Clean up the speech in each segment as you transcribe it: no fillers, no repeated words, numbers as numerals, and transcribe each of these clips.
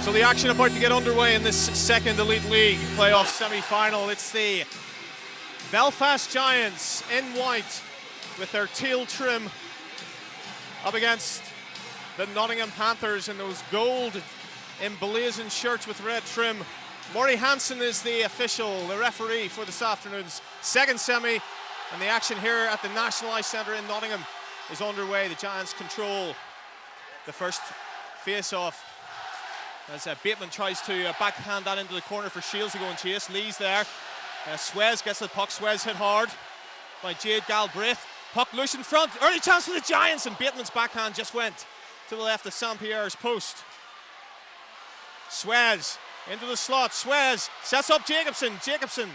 So the action about to get underway in this second Elite League playoff semi-final. It's the Belfast Giants in white with their teal trim up against the Nottingham Panthers in those gold emblazoned shirts with red trim. Maury Hansen is the referee for this afternoon's second semi, and the action here at the National Ice Centre in Nottingham is underway. The Giants control the first face-off as Bateman tries to backhand that into the corner for Shields to go and chase. Lee's there. Swez gets the puck. Swez hit hard by Jade Galbraith. Puck loose in front. Early chance for the Giants, and Bateman's backhand just went to the left of Saint-Pierre's post. Swez into the slot. Swez sets up Jacobson. Jacobson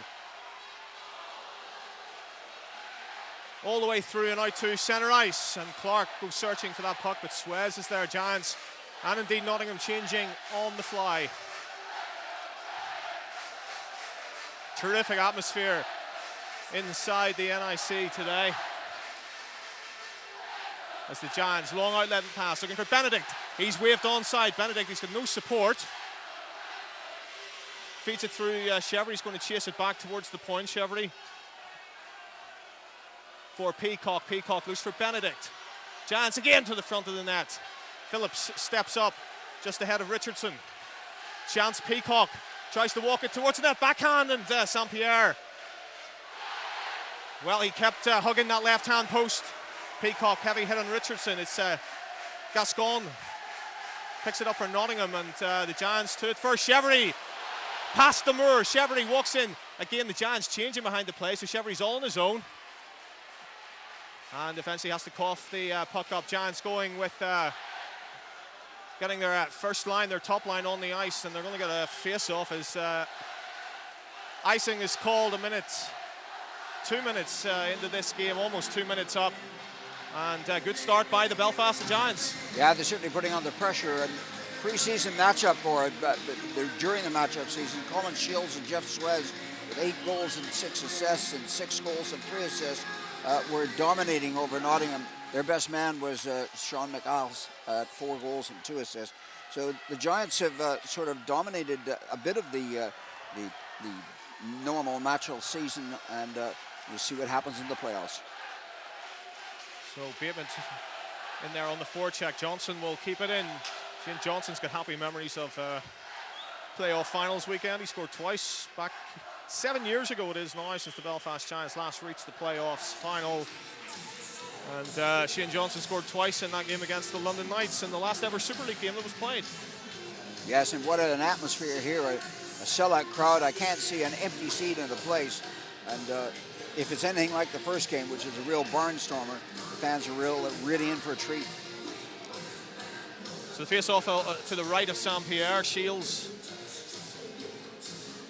all the way through and out to centre ice, and Clark goes searching for that puck, but Swez is there. Giants and indeed Nottingham changing on the fly. Terrific atmosphere inside the NIC today as the Giants, long outlet pass, looking for Benedict. He's waved onside. Benedict, he's got no support. Feeds it through Chevry. He's going to chase it back towards the point. Chevry for Peacock. Peacock loose for Benedict. Giants again to the front of the net. Phillips steps up just ahead of Richardson. Chance Peacock tries to walk it towards the net. Backhand, and Saint-Pierre. Well, he kept hugging that left-hand post. Peacock, heavy hit on Richardson. It's Gascon picks it up for Nottingham, and the Giants to it first. Chevry past the Moore. Chevry walks in. Again, the Giants changing behind the play, so Chevry's all on his own. And eventually has to cough the puck up. Giants going with getting their first line, their top line on the ice, and they're going to get a face-off as icing is called 2 minutes into this game, almost 2 minutes up. And good start by the Belfast Giants. Yeah, they're certainly putting on the pressure. And pre-season matchup for it, but during the matchup season, Colin Shields and Jeff Swez with 8 goals and 6 assists and 6 goals and 3 assists were dominating over Nottingham. Their best man was Sean McAllis at 4 goals and 2 assists. So the Giants have sort of dominated a bit of the normal matchup season, and we'll see what happens in the playoffs. So Bateman in there on the forecheck. Johnson will keep it in. Shane Johnson's got happy memories of playoff finals weekend. He scored twice back 7 years ago it is now since the Belfast Giants last reached the playoffs final. And Shane Johnson scored twice in that game against the London Knights in the last ever Super League game that was played. Yes, and what an atmosphere here. A sellout crowd. I can't see an empty seat in the place. And if it's anything like the first game, which is a real barnstormer, the fans are really in for a treat. So the face-off to the right of Saint-Pierre. Shields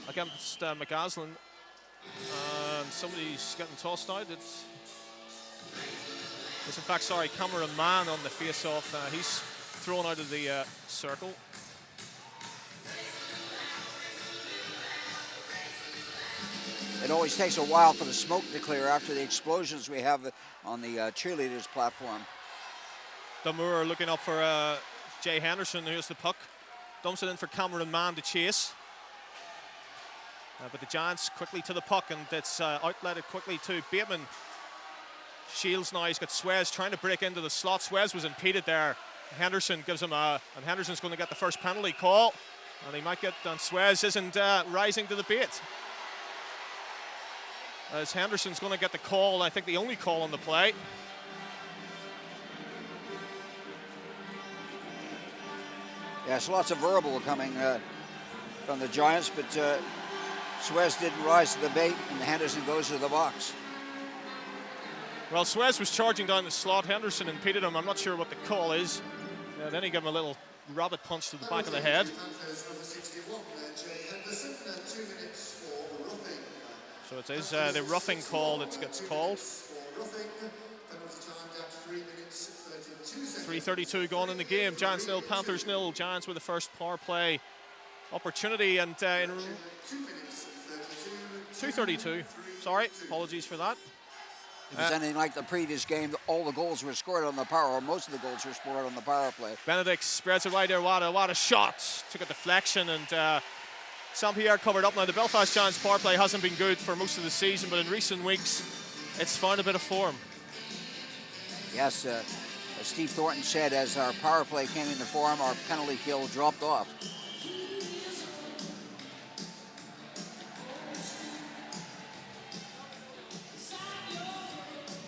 against McCaslin. And somebody's getting tossed out. It's in fact, sorry, Cameron Mann on the face-off. He's thrown out of the circle. It always takes a while for the smoke to clear after the explosions we have on the cheerleaders platform. Damour looking up for Jay Henderson. Here's the puck. Dumps it in for Cameron Mann to chase. But the Giants quickly to the puck, and it's outletted quickly to Bateman. Shields now, he's got Swez trying to break into the slot. Swez was impeded there. Henderson gives him and Henderson's going to get the first penalty call. And he might get, and Swez isn't rising to the bait. As Henderson's going to get the call, I think the only call on the play. Yes, lots of verbal coming from the Giants, but Swez didn't rise to the bait, and Henderson goes to the box. Well, Swez was charging down the slot. Henderson impeded him. I'm not sure what the call is. Then he gave him a little rabbit punch to the back of the head. So it is the roughing call that gets called. 3:32 gone in the game. Giants 0, Panthers 0. Giants with the first power play opportunity, and in 2:32. Sorry, apologies for that. If it's anything like the previous game, all the goals were scored on the power, or most of the goals were scored on the power play. Benedict spreads it wide there. What a shot. Took a deflection, and St. Pierre covered up. Now, the Belfast Giants power play hasn't been good for most of the season, but in recent weeks, it's found a bit of form. Yes, as Steve Thornton said, as our power play came into form, our penalty kill dropped off.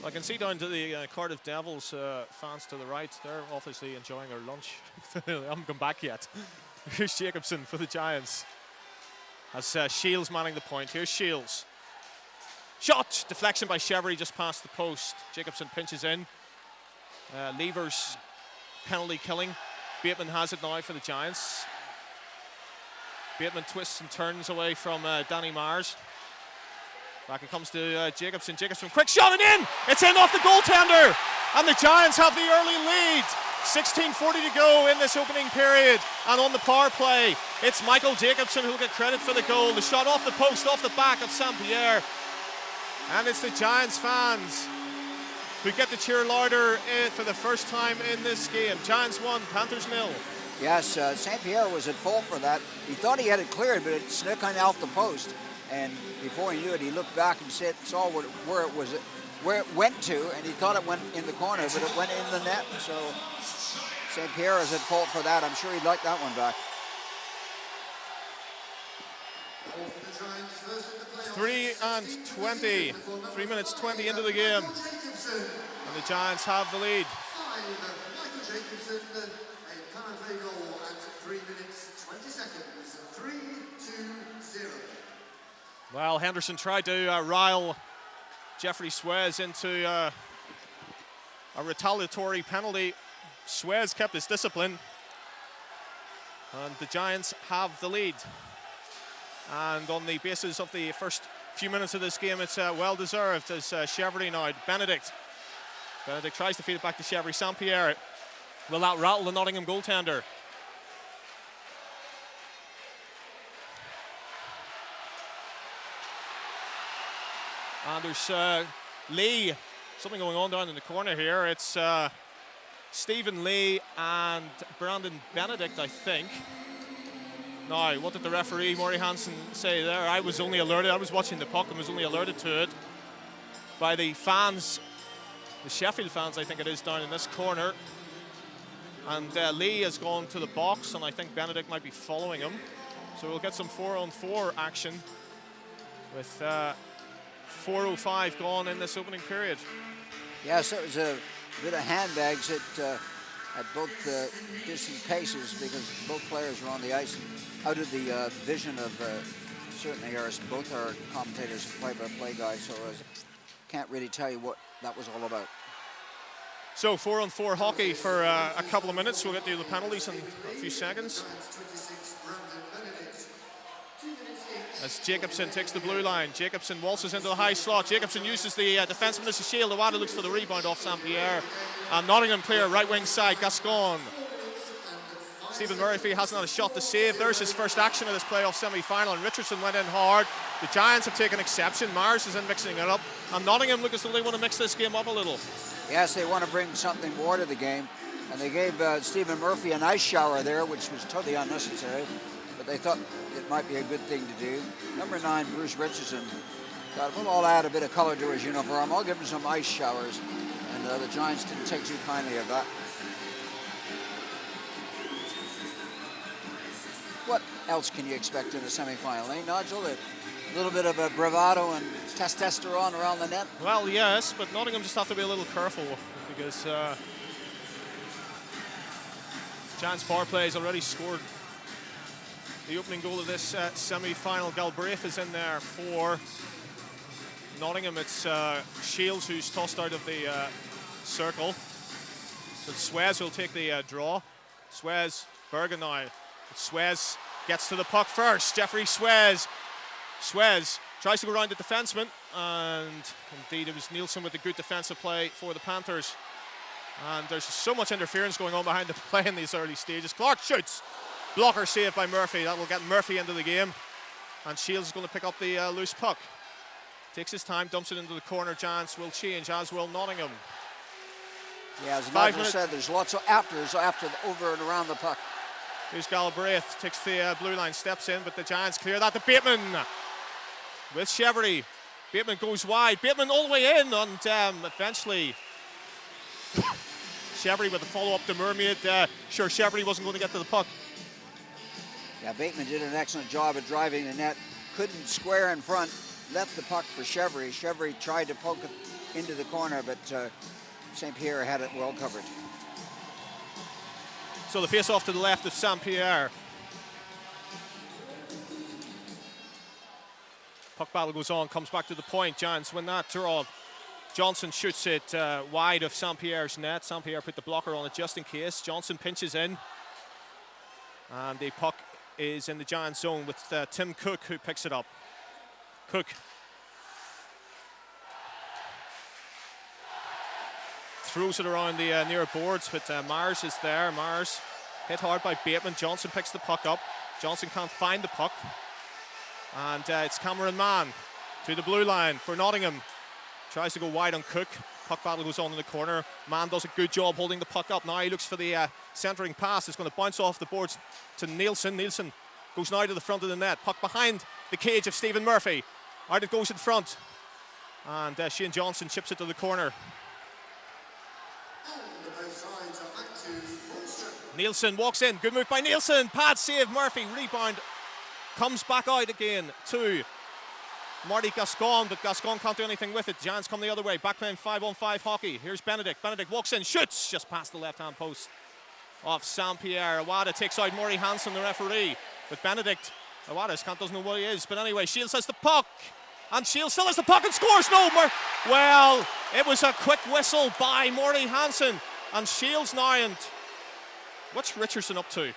I can see down to the Cardiff Devils fans to the right. They're obviously enjoying their lunch. They haven't come back yet. Here's Jacobson for the Giants. As Shields manning the point. Here's Shields. Shot! Deflection by Chevery just past the post. Jacobson pinches in. Levers penalty killing. Bateman has it now for the Giants. Bateman twists and turns away from Danny Myers. Back it comes to Jacobson. Jacobson, quick shot and in! It's in off the goaltender! And the Giants have the early lead. 16:40 to go in this opening period. And on the power play, it's Michael Jacobson who'll get credit for the goal. The shot off the post, off the back of St. Pierre. And it's the Giants fans who get the cheer louder for the first time in this game. Giants 1, Panthers 0. Yes, St. Pierre was at fault for that. He thought he had it cleared, but it snuck on off the post. And before he knew it, he looked back and saw where it went to, and he thought it went in the corner, but it went in the net. So St. Pierre is at fault for that. I'm sure he'd like that one back. 3:20. 3 minutes 20 into the game. And the Giants have the lead. Michael Jacobson, a power play goal at 3 minutes 20 seconds. 3-2-0. Well, Henderson tried to rile Jeffrey Suez into a retaliatory penalty. Suez kept his discipline, and the Giants have the lead. And on the basis of the first few minutes of this game, it's well deserved as Chevery now. Benedict tries to feed it back to Chevery. St. Pierre, will that rattle the Nottingham goaltender? And there's Lee, something going on down in the corner here. It's Stephen Lee and Brandon Benedict, I think. Now, what did the referee, Maury Hansen, say there? I was only alerted, I was watching the puck and was only alerted to it by the fans, the Sheffield fans, I think it is, down in this corner. And Lee has gone to the box, and I think Benedict might be following him. So we'll get some 4-on-4 action with 4:05 gone in this opening period. Yes, it was a bit of handbags at both distant paces, because both players were on the ice and out of the vision of certainly both our commentators and play-by-play guys, so I can't really tell you what that was all about. So 4-on-4 hockey for a couple of minutes. We'll get to the penalties in a few seconds. As Jacobson takes the blue line, Jacobson waltzes into the high slot. Jacobson uses the defenseman as a shield. Awada looks for the rebound off St. Pierre. And Nottingham clear, right wing side, Gascon. Stephen Murphy hasn't had a shot to save. There's his first action of this playoff semi-final, and Richardson went in hard. The Giants have taken exception. Myers is in mixing it up. And Nottingham look as though they want to mix this game up a little. Yes, they want to bring something more to the game. And they gave Stephen Murphy an ice shower there, which was totally unnecessary. But they thought it might be a good thing to do. Number 9, Bruce Richardson, thought, well, I'll add a bit of color to his uniform. I'll give him some ice showers. And the Giants didn't take too kindly of that. What else can you expect in the semi-final, eh, Nigel? A little bit of a bravado and testosterone around the net? Well, yes, but Nottingham just have to be a little careful, because Giants power play has already scored the opening goal of this semi-final. Galbraith is in there for Nottingham. It's Shields who's tossed out of the circle. So Suez will take the draw. Suez, Bergen now. Suez gets to the puck first. Jeffrey Suez. Suez tries to go around the defenseman, and indeed it was Nielsen with the good defensive play for the Panthers. And there's so much interference going on behind the play in these early stages. Clark shoots. Blocker saved by Murphy. That will get Murphy into the game. And Shields is going to pick up the loose puck. Takes his time, dumps it into the corner. Giants will change, as will Nottingham. Yeah, as Nigel said, there's lots of afters over and around the puck. Here's Galbraith, takes the blue line, steps in, but the Giants clear that to Bateman. With Chevry. Bateman goes wide. Bateman all the way in, and eventually Chevry with a follow-up to Mermaid. Sure, Chevry wasn't going to get to the puck. Yeah, Bateman did an excellent job at driving the net. Couldn't square in front. Left the puck for Chevry. Chevry tried to poke it into the corner, but St. Pierre had it well covered. So the face-off to the left of St. Pierre. Puck battle goes on, comes back to the point. Giants win that draw. Johnson shoots it wide of St. Pierre's net. St. Pierre put the blocker on it just in case. Johnson pinches in. And the puck is in the Giants zone with Tim Cook, who picks it up. Cook. Throws it around the near boards, but Mars is there. Mars hit hard by Bateman. Johnson picks the puck up. Johnson can't find the puck. And it's Cameron Mann to the blue line for Nottingham. Tries to go wide on Cook. Puck battle goes on in the corner. Mann does a good job holding the puck up. Now he looks for the centering pass. It's going to bounce off the boards to Nielsen. Nielsen goes now to the front of the net. Puck behind the cage of Stephen Murphy. Out it goes in front. And Shane Johnson chips it to the corner. Nielsen walks in. Good move by Nielsen. Pad save. Murphy. Rebound. Comes back out again to Marty Gascon, but Gascon can't do anything with it. Giants come the other way. Back playing 5-on-5 hockey. Here's Benedict. Benedict walks in. Shoots. Just past the left-hand post of St. Pierre. Awada takes out Murray Hansen, the referee. But Benedict, Awada doesn't know what he is. But anyway, Shields has the puck. And Shields still has the puck and scores. No, well, it was a quick whistle by Murray Hansen. And Shields now. And what's Richardson up to?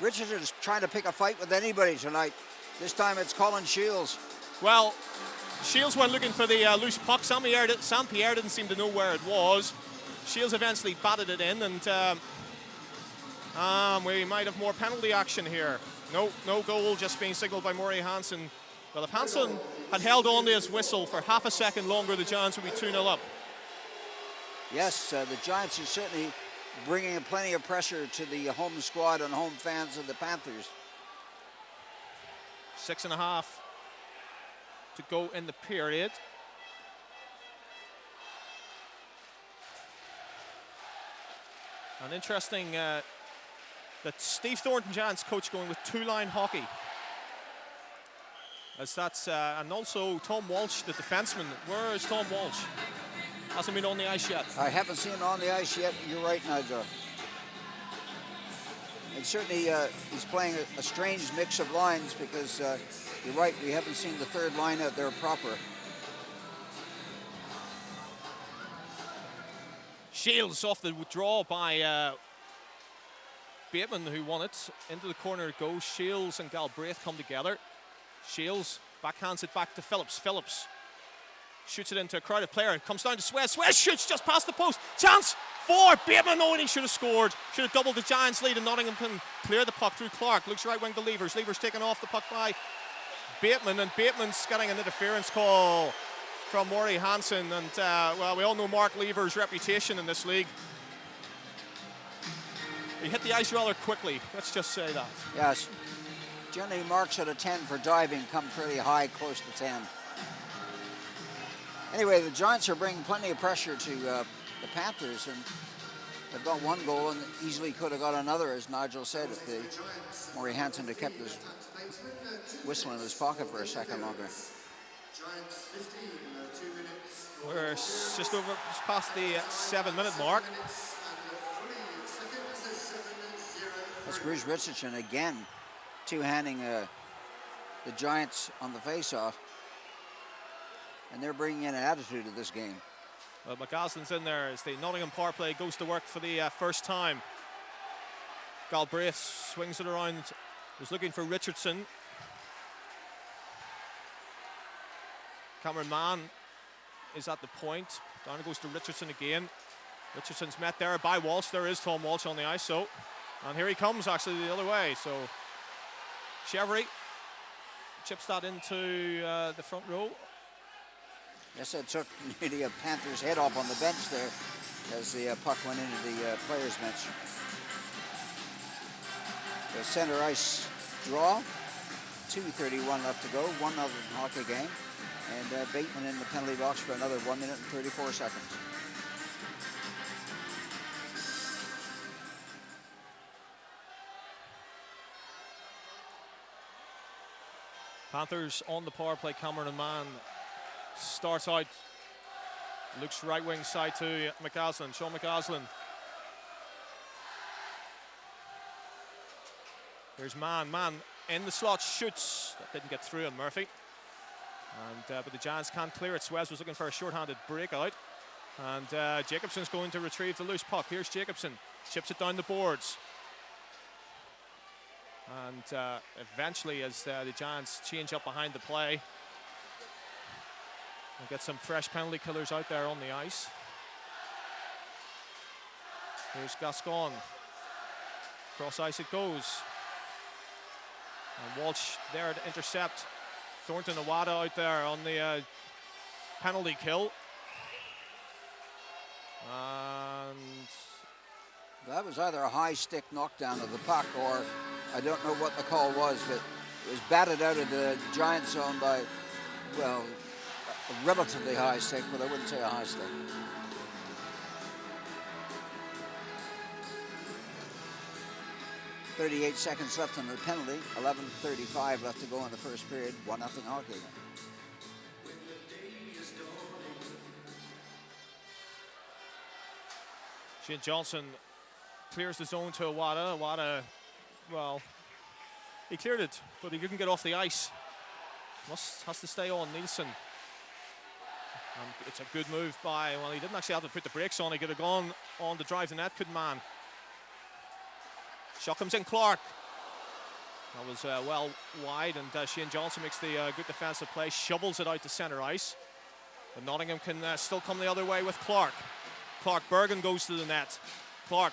Richardson is trying to pick a fight with anybody tonight. This time it's Colin Shields. Well, Shields went looking for the loose puck. St. Pierre didn't seem to know where it was. Shields eventually batted it in, and we might have more penalty action here. No goal, just being signalled by Murray Hansen. Well, if Hansen had held on to his whistle for half a second longer, the Giants would be 2-0 up. Yes, the Giants are certainly bringing plenty of pressure to the home squad and home fans of the Panthers. 6.5 to go in the period. And interesting that Steve Thornton, Giants coach, going with two-line hockey. As that's and also Tom Walsh, the defenseman. Where is Tom Walsh? Hasn't been on the ice yet. I haven't seen him on the ice yet. You're right, Nigel. And certainly he's playing a strange mix of lines because you're right, we haven't seen the third line out there proper. Shields off the withdrawal by Bateman, who won it. Into the corner it goes. Shields and Galbraith come together. Shields backhands it back to Phillips. Phillips shoots it into a crowded player and comes down to Suez. Suez shoots just past the post. Chance for Bateman. Oh, and he should have scored. Should have doubled the Giants' lead, and Nottingham can clear the puck through Clark. Looks right wing to Levers. Levers taken off the puck by Bateman, and Bateman's getting an interference call from Murray Hansen. And, well, we all know Mark Levers' reputation in this league. He hit the ice rather quickly. Let's just say that. Yes. Generally, marks out of 10 for diving come pretty high, close to 10. Anyway, the Giants are bringing plenty of pressure to the Panthers, and they've got one goal and easily could have got another, as Nigel said, if Murray Hansen had kept his whistle in his pocket for a second longer. We're just past the 7-minute mark. That's Bruce Richardson again, two-handing the Giants on the face-off. And they're bringing in an attitude to this game. Well, McCaslin's in there as the Nottingham power play goes to work for the first time. Galbraith swings it around, was looking for Richardson. Cameron Mann is at the point. Down it goes to Richardson again. Richardson's met there by Walsh. There is Tom Walsh on the ice, so. And here he comes actually the other way, so. Chevry chips that into the front row. Yes, that took nearly a Panthers head off on the bench there as the puck went into the players' bench. The center ice draw, 2:31 left to go, 1-0 hockey game. And Bateman in the penalty box for another 1 minute and 34 seconds. Panthers on the power play. Cameron Mann starts out, looks right wing side to McCaslin, Sean McCaslin. Here's Mann in the slot, shoots, that didn't get through on Murphy. And but the Giants can't clear it. Suez was looking for a short-handed breakout. And Jacobson's going to retrieve the loose puck. Here's Jacobson, chips it down the boards. And eventually, as the Giants change up behind the play, we'll get some fresh penalty killers out there on the ice. Here's Gascon. Cross ice it goes. And Walsh there to intercept. Thornton Awada out there on the penalty kill. And that was either a high stick knockdown of the puck, or I don't know what the call was, but it was batted out of the Giant zone by, well, a relatively high stick, but I wouldn't say a high stick. .38 seconds left on the penalty, 11:35 left to go in the first period, 1-0 hockey. Shane Johnson clears the zone to Awada. Awada, well, he cleared it, but he couldn't get off the ice. Has to stay on Nielsen. And it's a good move by, well, he didn't actually have to put the brakes on. He could have gone on to drive the net, couldn't man. Shot comes in, Clark. That was well wide, and Shane Johnson makes the good defensive play, shovels it out to center ice. But Nottingham can still come the other way with Clark. Clark, Bergen goes to the net. Clark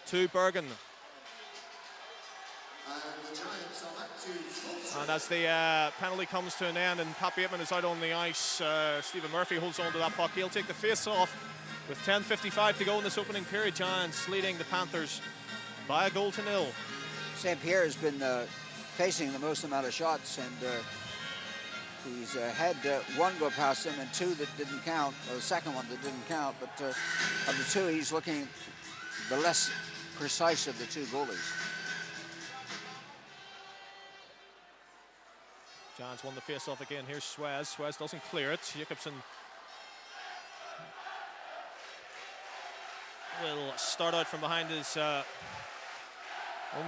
to Bergen. And as the penalty comes to an end and Pat Bateman is out on the ice, Stephen Murphy holds on to that puck. He'll take the face-off with 10:55 to go in this opening period. Giants leading the Panthers by a goal to nil. St. Pierre has been facing the most amount of shots, and he's had one go past him and two that didn't count, or the second one that didn't count, but of the two, he's looking the less precise of the two goalies. Giants won the face-off again. Here's Suez. Suez doesn't clear it. Jacobson will start out from behind his own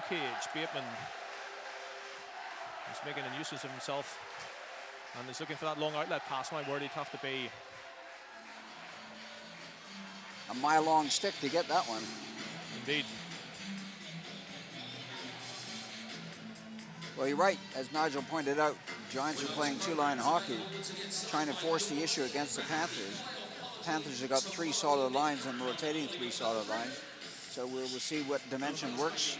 cage. Bateman is making a nuisance of himself and is looking for that long outlet pass. My word, he'd have to be a mile-long stick to get that one. Indeed. Well, you're right. As Nigel pointed out, Giants are playing two-line hockey, trying to force the issue against the Panthers. Panthers have got three solid lines and rotating three solid lines. So we'll see what dimension works.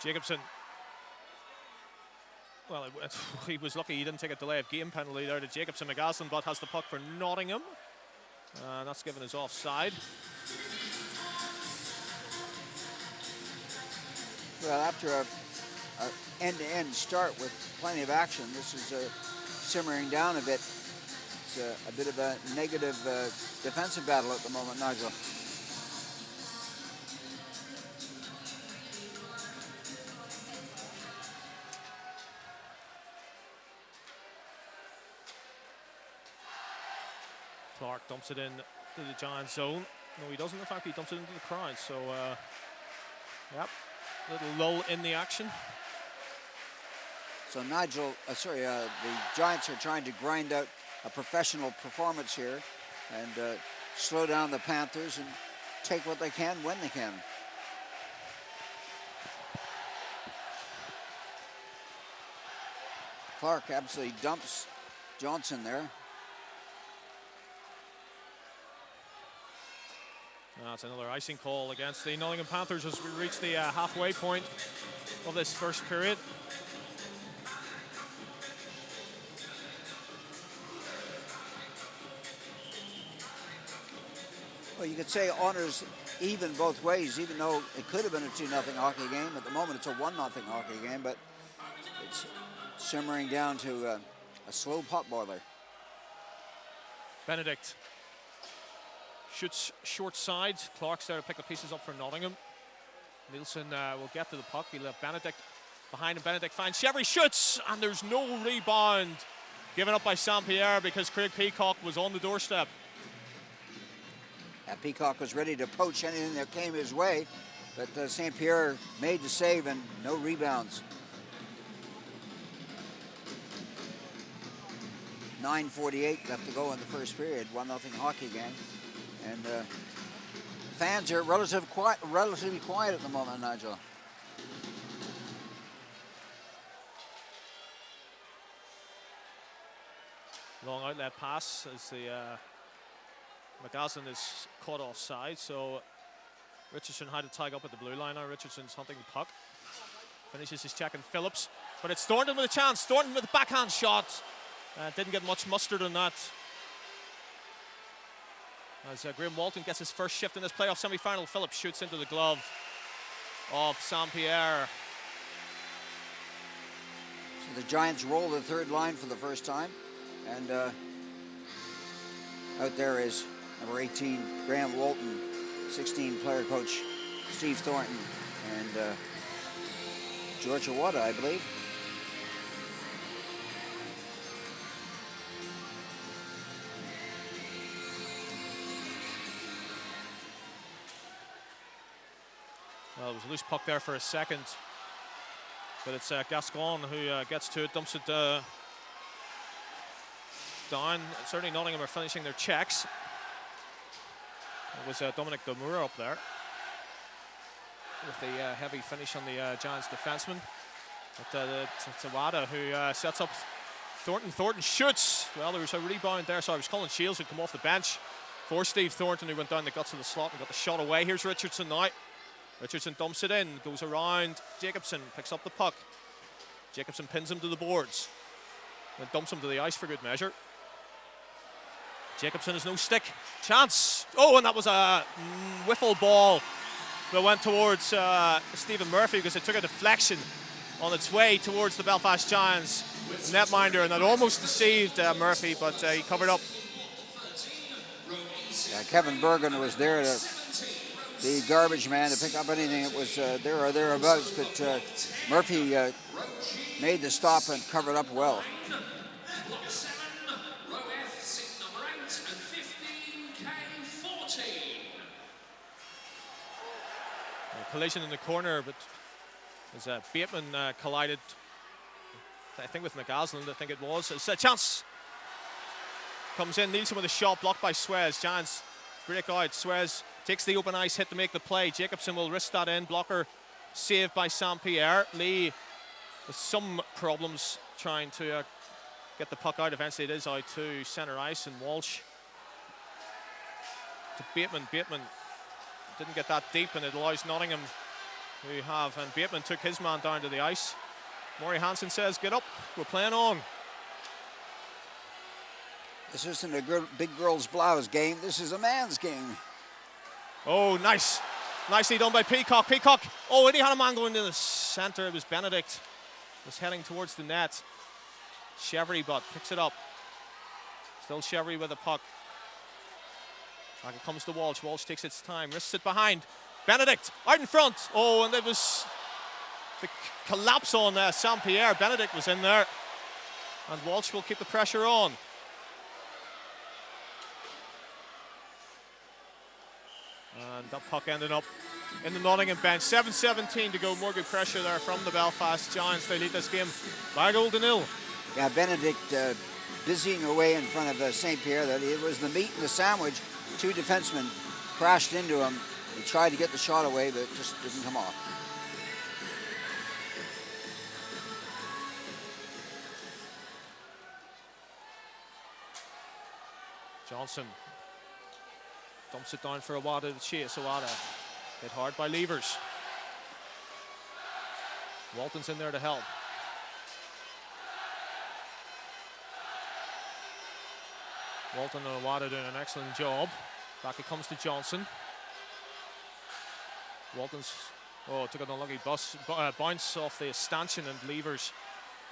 Jacobson. Well, he was lucky he didn't take a delay of game penalty there to Jacobson. McGaslin, but has the puck for Nottingham. That's given us offside. Well, after a end-to-end start with plenty of action, this is simmering down a bit. It's a bit of a negative defensive battle at the moment, Nigel. Clark dumps it in to the Giants zone. No, he doesn't. In fact, he dumps it into the crowd. So, yep, little lull in the action. So Nigel, the Giants are trying to grind out a professional performance here and slow down the Panthers and take what they can when they can. Clark absolutely dumps Johnson there. That's another icing call against the Nottingham Panthers as we reach the halfway point of this first period. Well, you could say honors even both ways, even though it could have been a 2-0 hockey game. At the moment, it's a 1-0 hockey game, but it's simmering down to a slow pot boiler. Benedict shoots short side. Clark's there to pick the pieces up for Nottingham. Nielsen will get to the puck. He'll have Benedict behind him. Benedict finds Chevry, shoots, and there's no rebound given up by Saint-Pierre because Craig Peacock was on the doorstep. Peacock was ready to poach anything that came his way, but Saint-Pierre made the save and no rebounds. 9:48 left to go in the first period, 1-0 hockey game. And fans are relatively quiet at the moment, Nigel. Long outlet pass as the McGaslin is caught offside, so Richardson had to tag up at the blue line now. Richardson's hunting the puck. Finishes his check in Phillips, but it's Thornton with a chance. Thornton with a backhand shot. Didn't get much mustard on that. As Graham Walton gets his first shift in this playoff semi-final, Phillips shoots into the glove of Saint-Pierre. So the Giants roll the third line for the first time, and out there is number 18, Graham Walton, 16, player coach Steve Thornton, and George Awada, I believe. Well, it was a loose puck there for a second, but it's Gascon who gets to it, dumps it down. Certainly Nottingham are finishing their checks. It was Dominic Demura up there with the heavy finish on the Giants defenseman. But it's Awada who sets up Thornton. Thornton shoots. Well, there was a rebound there. Sorry, it was Colin Shields who come off the bench for Steve Thornton, who went down the guts of the slot and got the shot away. Here's Richardson now. Richardson dumps it in, goes around Jacobson, picks up the puck. Jacobson pins him to the boards, then dumps him to the ice for good measure. Jacobson has no stick. Chance. Oh, and that was a wiffle ball that went towards Stephen Murphy because it took a deflection on its way towards the Belfast Giants netminder, and that almost deceived Murphy, but he covered up. Yeah, Kevin Bergen was there to the garbage man to pick up anything that was there or thereabouts, but Murphy made the stop and covered up well. A collision in the corner, but as Bateman collided, I think with McGaslin, I think it was. It's a chance. Comes in, Nielsen with a shot, blocked by Suez. Giants break out. Suez takes the open ice hit to make the play. Jacobson will risk that in. Blocker saved by Saint-Pierre. Lee with some problems trying to get the puck out. Eventually it is out to centre ice, and Walsh to Bateman. Bateman didn't get that deep, and it allows Nottingham who have, and Bateman took his man down to the ice. Maury Hansen says, get up, we're playing on. This isn't a big girls' blouse game, this is a man's game. Oh, nice. Nicely done by Peacock. Peacock, oh, and he had a man going into the centre. It was Benedict. Was heading towards the net. Chevry, but picks it up. Still Chevry with the puck. Back it comes to Walsh. Walsh takes its time, risks it behind. Benedict out in front. Oh, and it was the collapse on Saint-Pierre. Benedict was in there, and Walsh will keep the pressure on. And that puck ended up in the Nottingham bench. 7:17 to go. More good pressure there from the Belfast Giants. They lead this game by a goal to nil. Yeah, Benedict busying away in front of Saint-Pierre. That it was the meat and the sandwich. Two defensemen crashed into him. He tried to get the shot away, but it just didn't come off. Johnson Dumps it down for Awada to chase. Awada hit hard by Levers. Walton's in there to help. Walton and Awada doing an excellent job. Back it comes to Johnson. Walton's, took an unlucky bounce off the stanchion, and Levers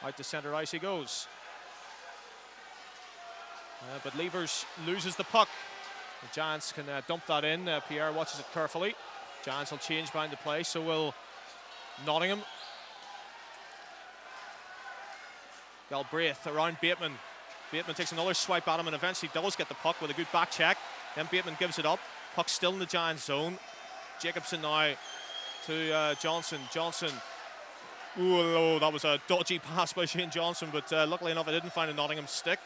out to centre ice he goes. But Levers loses the puck. The Giants can dump that in. Pierre watches it carefully. Giants will change behind the play, so will Nottingham. Galbraith around Bateman. Bateman takes another swipe at him and eventually does get the puck with a good back check. Then Bateman gives it up. Puck still in the Giants zone. Jacobson now to Johnson. Johnson. Ooh, that was a dodgy pass by Shane Johnson, but luckily enough, it didn't find a Nottingham stick.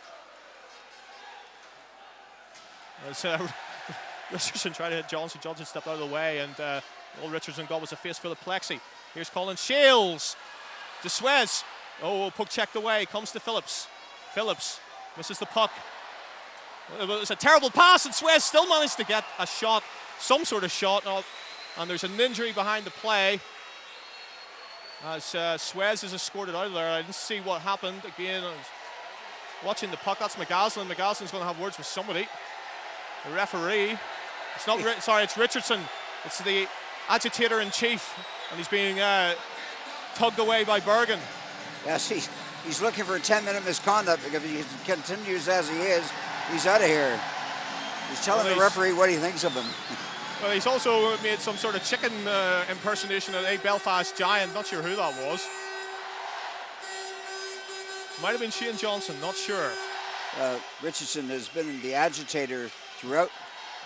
As Richardson tried to hit Johnson. Johnson stepped out of the way, and all Richardson got was a face full of plexi. Here's Colin Shales to Suez. Oh, puck checked away. Comes to Phillips. Phillips misses the puck. It was a terrible pass, and Suez still managed to get a shot, some sort of shot. And there's an injury behind the play as Suez is escorted out of there. I didn't see what happened. Again, I was watching the puck. That's McGaslin. McGaslin's going to have words with somebody. The referee. It's not. Sorry, it's Richardson. It's the agitator in chief, and he's being tugged away by Bergen. Yes, he's looking for a 10-minute misconduct, because if he continues as he is, he's out of here. He's telling the referee what he thinks of him. Well, he's also made some sort of chicken impersonation of a Belfast Giant. Not sure who that was. Might have been Shane Johnson, not sure. Richardson has been the agitator throughout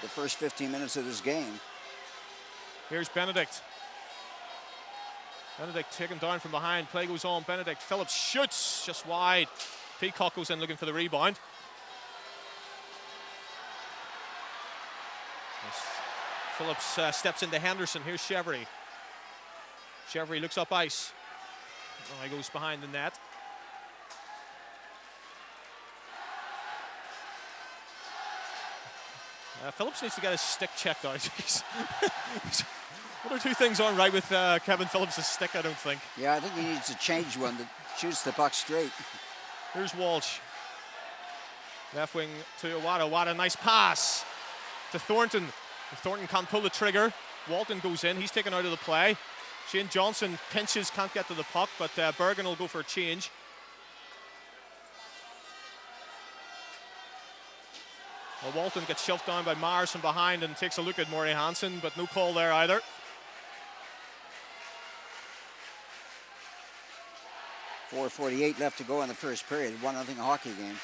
the first 15 minutes of this game. Here's Benedict. Benedict taken down from behind. Play goes on. Benedict. Phillips shoots just wide. Peacock goes in looking for the rebound. Phillips steps into Henderson. Here's Chevry. Chevry looks up ice. Oh, he goes behind the net. Phillips needs to get his stick checked out. One or two things aren't right with Kevin Phillips' stick, I don't think. Yeah, I think he needs to change one that shoots the puck straight. Here's Walsh. Left wing to Awada. Awada, nice pass to Thornton. Thornton can't pull the trigger. Walton goes in. He's taken out of the play. Shane Johnson pinches, can't get to the puck, but Bergen will go for a change. Well, Walton gets shoved down by Mars from behind and takes a look at Maury Hansen, but no call there either. .448 left to go in the first period. 1-0 hockey game.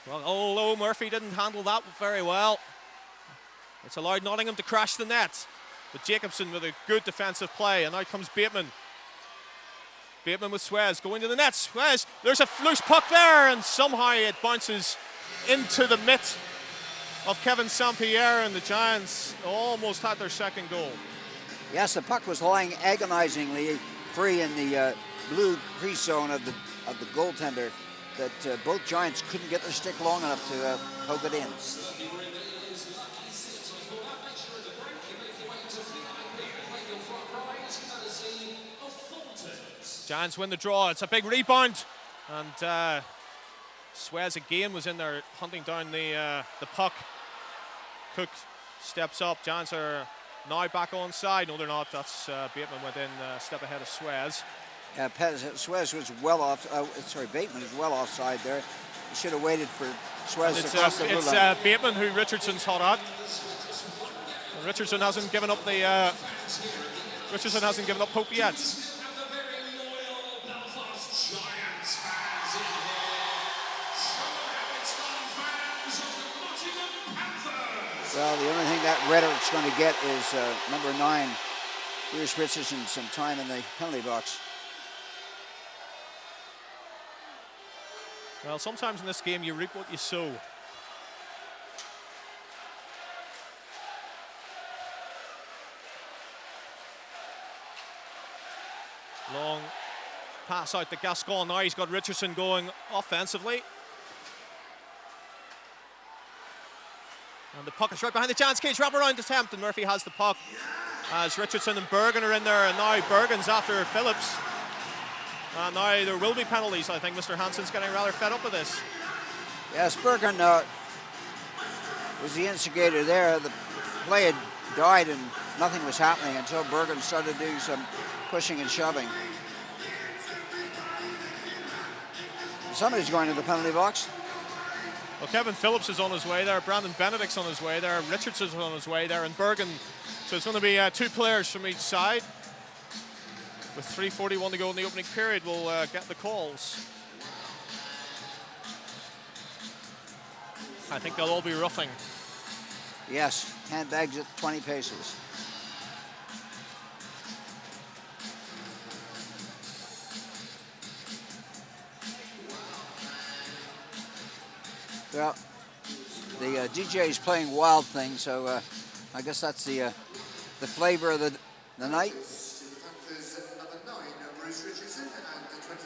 Well, although Murphy didn't handle that very well, it's allowed Nottingham to crash the net. But Jacobson with a good defensive play, and out comes Bateman. Bateman with Suez going to the net. Suez, there's a loose puck there, and somehow it bounces into the mitt of Kevin St. Pierre, and the Giants almost had their second goal. Yes, the puck was lying agonizingly free in the blue crease zone of the goaltender, that both Giants couldn't get their stick long enough to poke it in. Giants win the draw. It's a big rebound, and Suez again was in there hunting down the puck. Cook steps up. Giants are now back on side. No, they're not. That's Bateman went in a step ahead of Suez. Suez was well off. Bateman is well offside there. He should have waited for Suez to cross the blue line. It's Bateman who Richardson's hot at. Richardson hasn't given up hope yet. Well, the only thing that rhetoric's going to get is number 9, Bruce Richardson, some time in the penalty box. Well, sometimes in this game you reap what you sow. Long pass out to Gascon. Now he's got Richardson going offensively. And the puck is right behind the Giants cage. Wrap around attempt, and Murphy has the puck as Richardson and Bergen are in there. And now Bergen's after Phillips. And now there will be penalties. I think Mr. Hansen's getting rather fed up with this. Yes, Bergen was the instigator there. The play had died and nothing was happening until Bergen started doing some pushing and shoving. Somebody's going to the penalty box. Well, Kevin Phillips is on his way there. Brandon Benedict's on his way there. Richardson's on his way there. And Bergen. So it's going to be 2 players from each side. With 3:41 to go in the opening period, we'll get the calls. I think they'll all be roughing. Yes, handbags at 20 paces. Well, the DJ is playing Wild Thing, so I guess that's the flavor of the night. Panthers number 9, Bruce Richardson, and 25,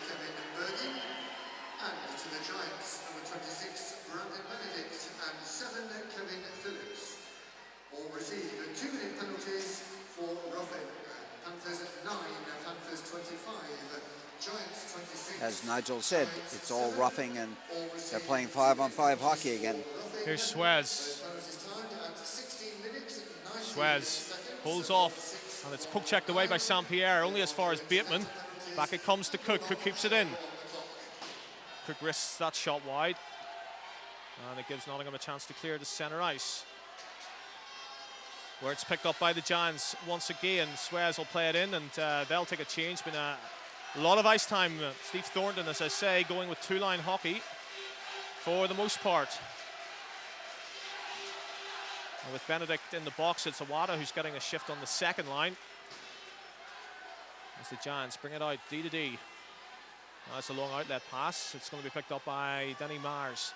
Kevin Bergen. And to the Giants, number 26, Brandon Benedict, and 7, Kevin Phillips. All receive 2-minute penalties for roughing. Panthers 9, Panthers 25, Giants 26. As Nigel said, it's all roughing and they're playing 5-on-5 hockey again. Here's Suez. Suez holds off, and it's poke checked away by St. Pierre, only as far as Bateman. Back it comes to Cook. Cook keeps it in. Cook risks that shot wide, and it gives Nottingham a chance to clear the centre ice, where it's picked up by the Giants once again. Suez will play it in, and they'll take a change. Been a lot of ice time. Steve Thornton, as I say, going with 2-line hockey for the most part. And with Benedict in the box, it's Awada who's getting a shift on the second line. As the Giants bring it out, D to D. That's a long outlet pass. It's going to be picked up by Denny Mars.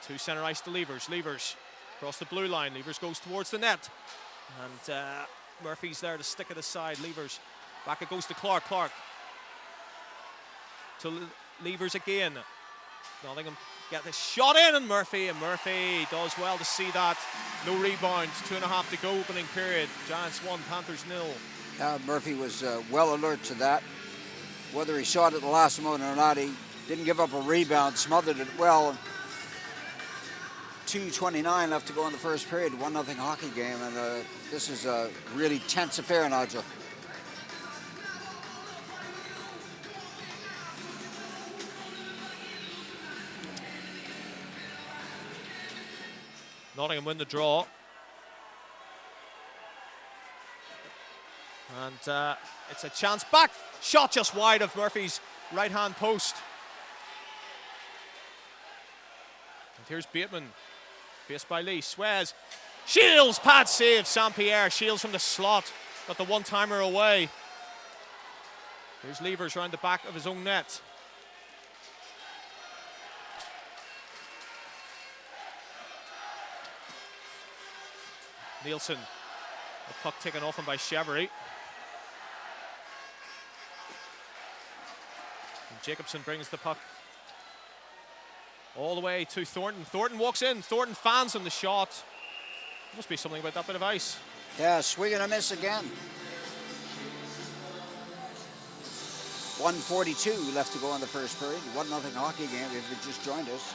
2 centre ice to Levers. Levers across the blue line. Levers goes towards the net. And Murphy's there to stick it aside. Levers. Back it goes to Clark. Clark to Levers again. Nottingham get the shot in, and Murphy does well to see that. No rebound, 2.5 to go, opening period. Giants 1, Panthers 0. Murphy was well alert to that. Whether he saw it at the last moment or not, he didn't give up a rebound, smothered it well. 2:29 left to go in the first period, 1-0 hockey game, and this is a really tense affair, Nigel. Nottingham win the draw. And it's a chance back. Shot just wide of Murphy's right-hand post. And here's Bateman. Faced by Lee. Suez. Shields. Pad save. St. Pierre. Shields from the slot. Got the one-timer away. Here's Levers round the back of his own net. Nielsen, the puck taken off him by Chevery. And Jacobson brings the puck all the way to Thornton. Thornton walks in. Thornton fans on the shot. Must be something about that bit of ice. Yeah, swing and a miss again. 1:42 left to go in the first period. 1-0 hockey game if you just joined us.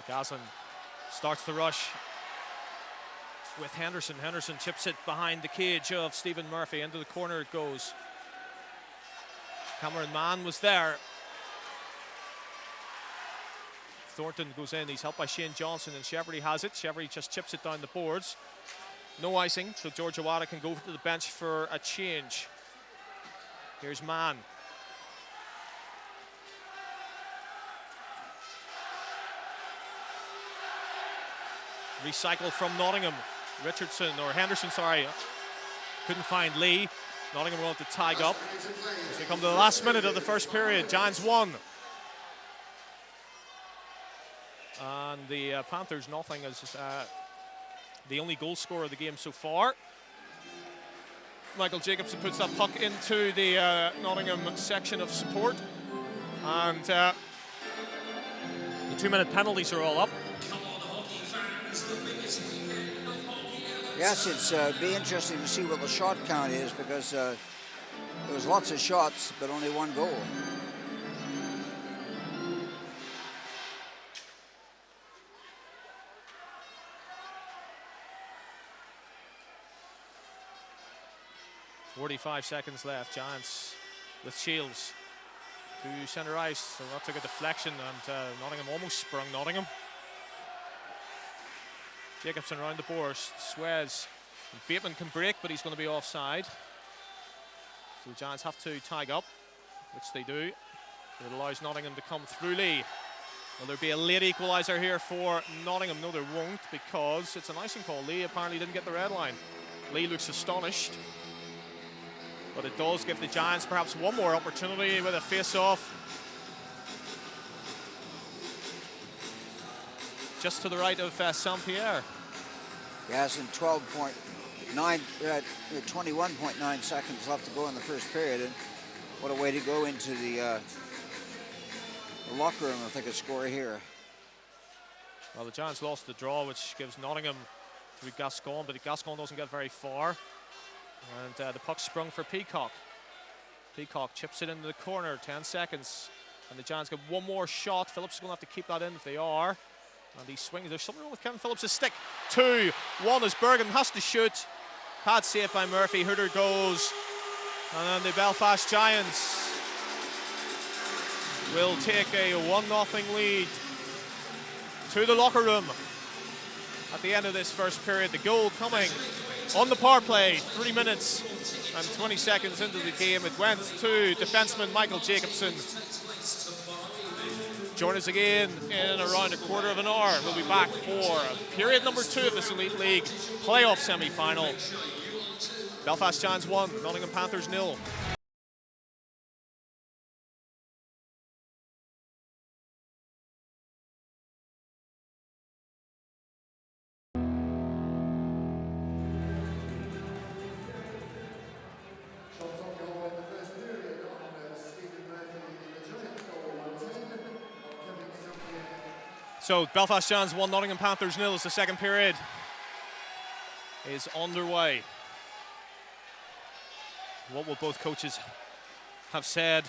McCaslin starts the rush with Henderson. Henderson chips it behind the cage of Stephen Murphy. Into the corner it goes. Cameron Mann was there. Thornton goes in. He's helped by Shane Johnson, and Chevery has it. Chevery just chips it down the boards. No icing, so George Awada can go to the bench for a change. Here's Mann. Recycled from Nottingham. Richardson, or Henderson, sorry. Couldn't find Lee. Nottingham will have to tag up as we come to the last minute of the first period. Giants 1. And the Panthers nothing as the only goal scorer of the game so far. Michael Jacobson puts that puck into the Nottingham section of support. And the 2-minute penalties are all up. Yes, it's be interesting to see what the shot count is, because there was lots of shots, but only one goal. .45 seconds left. Giants with Shields to centre ice. So that took a deflection, and Nottingham almost sprung Nottingham. Jacobson around the boards. Suez. Bateman can break, but he's going to be offside. So the Giants have to tag up, which they do. It allows Nottingham to come through Lee. Will there be a late equaliser here for Nottingham? No, there won't, because it's an icing call. Lee apparently didn't get the red line. Lee looks astonished. But it does give the Giants perhaps one more opportunity with a face-off. Just to the right of Saint-Pierre. Yes, and 21.9 seconds left to go in the first period. And what a way to go into the locker room if they could score here. Well, the Giants lost the draw, which gives Nottingham through Gascon, but Gascon doesn't get very far. And the puck sprung for Peacock. Peacock chips it into the corner, 10 seconds. And the Giants get one more shot. Phillips is going to have to keep that in if they are. And he swings. There's something wrong with Kevin Phillips' stick. 2-1 as Bergen has to shoot. Pad saved by Murphy. Hooter goes. And then the Belfast Giants will take a 1-0 lead to the locker room at the end of this first period. The goal coming on the power play, 3 minutes and 20 seconds into the game. It went to defenseman Michael Jacobson. Join us again in around a quarter of an hour. We'll be back for period number 2 of this Elite League playoff semi-final. Belfast Giants 1, Nottingham Panthers 0. So Belfast Giants 1, Nottingham Panthers 0 as the second period is underway. What will both coaches have said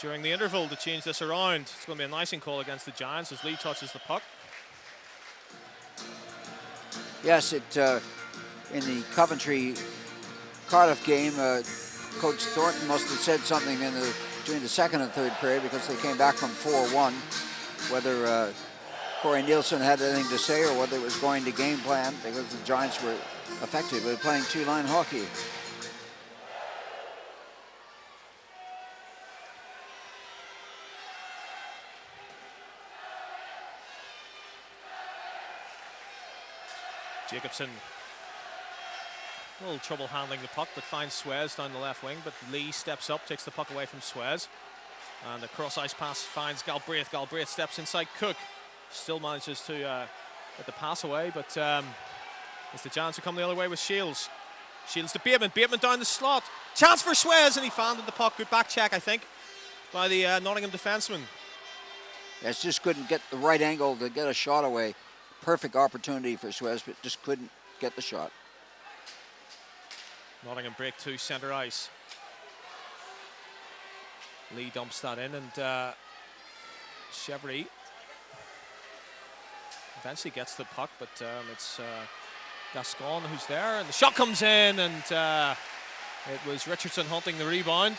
during the interval to change this around? It's going to be an icing call against the Giants as Lee touches the puck. Yes, in the Coventry-Cardiff game, Coach Thornton must have said something during the second and third period, because they came back from 4-1. Whether Corey Nielsen had anything to say or whether it was going to game plan, because the Giants were effectively playing two-line hockey. Jacobson, a little trouble handling the puck, but finds Suez down the left wing, but Lee steps up, takes the puck away from Suez. And the cross-ice pass finds Galbraith. Galbraith steps inside Cook. Still manages to get the pass away, but it's the Giants who come the other way with Shields. Shields to Bateman. Bateman down the slot. Chance for Suez, and he found the puck. Good back check, I think, by the Nottingham defenseman. Yes, just couldn't get the right angle to get a shot away. Perfect opportunity for Suez, but just couldn't get the shot. Nottingham break to centre ice. Lee dumps that in, and Chevry eventually gets the puck, but it's Gascon who's there, and the shot comes in, and it was Richardson hunting the rebound,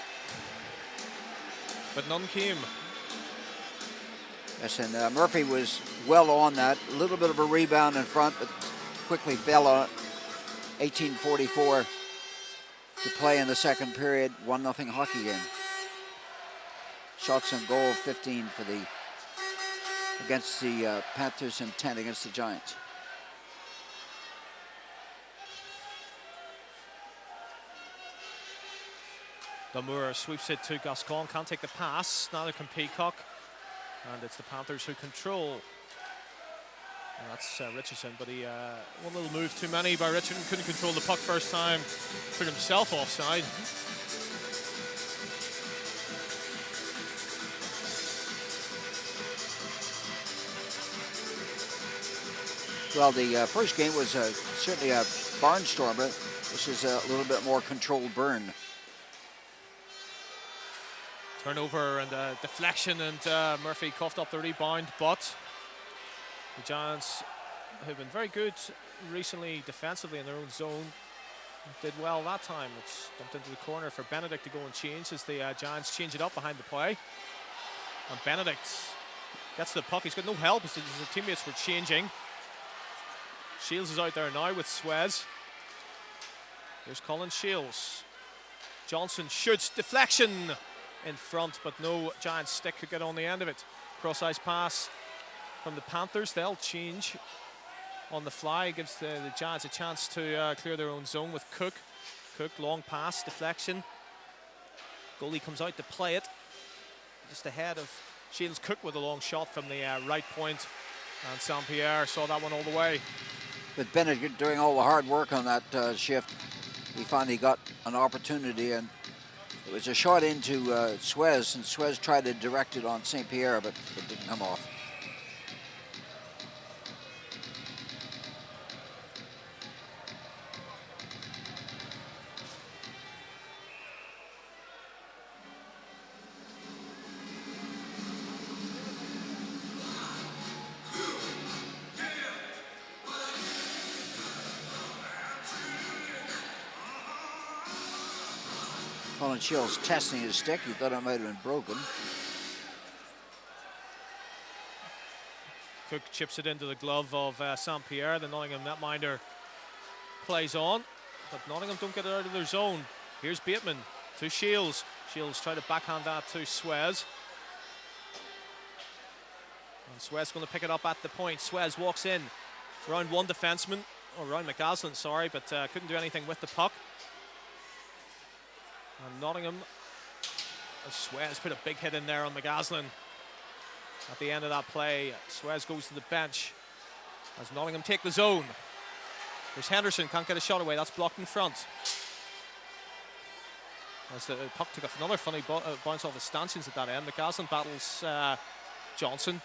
but none came. Yes, and Murphy was well on that. A little bit of a rebound in front, but quickly fell on it. 18:44 to play in the second period. 1-0 hockey game. Shots on goal, 15 for against the Panthers and 10 against the Giants. Damour sweeps it to Gascon, can't take the pass, neither can Peacock, and it's the Panthers who control. And that's Richardson, but he one little move too many by Richardson, couldn't control the puck first time, put himself offside. Well, the first game was certainly a barnstormer. This is a little bit more controlled burn. Turnover and deflection, and Murphy coughed up the rebound, but the Giants, who've been very good recently defensively in their own zone, did well that time. It's dumped into the corner for Benedict to go and change as the Giants change it up behind the play. And Benedict gets the puck. He's got no help as his teammates were changing. Shields is out there now with Suez. Here's Colin Shields. Johnson shoots, deflection in front, but no Giant stick could get on the end of it. Cross-ice pass from the Panthers. They'll change on the fly. Gives the Giants a chance to clear their own zone with Cook. Cook, long pass, deflection. Goalie comes out to play it. Just ahead of Shields. Cook with a long shot from the right point. And Saint-Pierre saw that one all the way. With Bennett doing all the hard work on that shift, he finally got an opportunity, and it was a shot into Suez, and Suez tried to direct it on Saint-Pierre, but it didn't come off. Colin Shields testing his stick. He thought it might have been broken. Cook chips it into the glove of Saint-Pierre. The Nottingham netminder plays on, but Nottingham don't get it out of their zone. Here's Bateman to Shields. Shields try to backhand that to Suez. And Suez going to pick it up at the point. Suez walks in. Round one defenseman, or round McGaslin, sorry, but couldn't do anything with the puck. And Nottingham, Suez put a big hit in there on McGaslin. At the end of that play, Suez goes to the bench as Nottingham take the zone. There's Henderson, can't get a shot away, that's blocked in front. As the puck took another funny bounce off the stanchions at that end. McGaslin battles Johnson.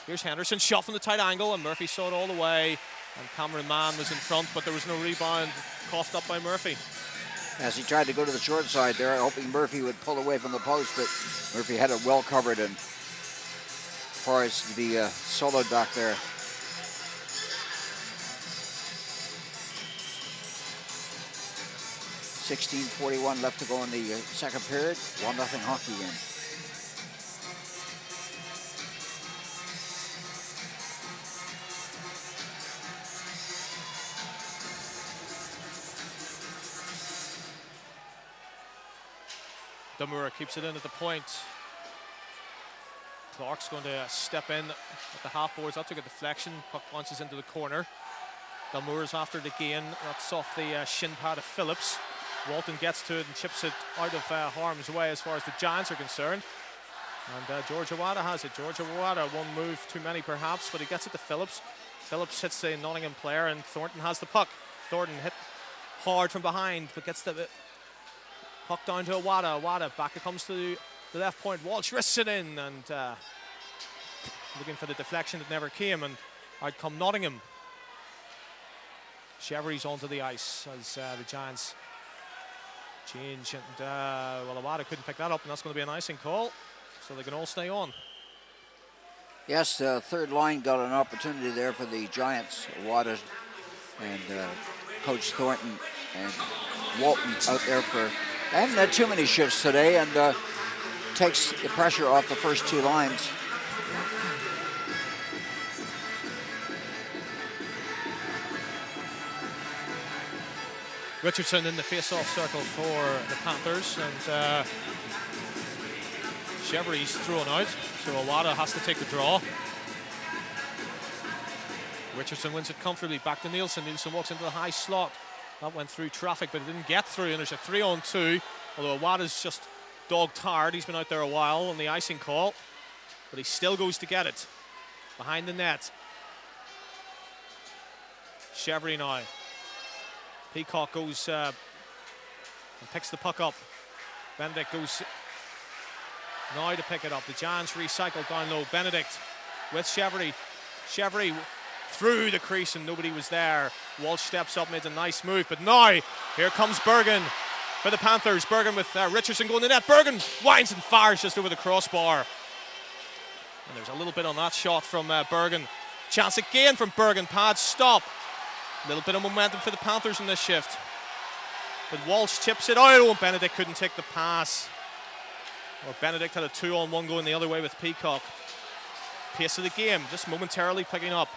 Here's Henderson, shot from the tight angle, and Murphy saw it all the way. And Cameron Mann was in front, but there was no rebound, coughed up by Murphy. As he tried to go to the short side there, hoping Murphy would pull away from the post, but Murphy had it well covered, and Forrest to be soloed back there. .41 left to go in the second period. 1-0 hockey game. Damour keeps it in at the point. Clark's going to step in at the half boards. That took a deflection. Puck bounces into the corner. Damour's after the gain. That's off the shin pad of Phillips. Walton gets to it and chips it out of harm's way as far as the Giants are concerned. And George Awada has it. George Awada, one move too many perhaps, but he gets it to Phillips. Phillips hits the Nottingham player, and Thornton has the puck. Thornton hit hard from behind, but gets the puck down to Awada. Awada back it comes to the left point. Walsh wrists it in, and looking for the deflection that never came, and out come Nottingham. Chevery's onto the ice as the Giants change, and well, Awada couldn't pick that up, and that's going to be an icing call, so they can all stay on. Yes, the third line got an opportunity there for the Giants. Awada and Coach Thornton and Walton out there for. They haven't had too many shifts today, and takes the pressure off the first two lines. Richardson in the face-off circle for the Panthers, and Chevery's thrown out, so Awada has to take the draw. Richardson wins it comfortably back to Nielsen. Nielsen walks into the high slot. That went through traffic, but it didn't get through, and there's a 3-on-2, although Awada's just dog tired. He's been out there a while on the icing call, but he still goes to get it. Behind the net. Chevry now. Peacock goes and picks the puck up. Benedict goes now to pick it up. The Giants recycle down low. Benedict with Chevry. Chevry through the crease and nobody was there. Walsh steps up, made a nice move, but now here comes Bergen for the Panthers. Bergen with Richardson going to net. Bergen winds and fires just over the crossbar. And there's a little bit on that shot from Bergen. Chance again from Bergen. Pad stop. A little bit of momentum for the Panthers in this shift. But Walsh chips it out. Oh, Benedict couldn't take the pass. Well, Benedict had a 2-on-1 going the other way with Peacock. Pace of the game just momentarily picking up.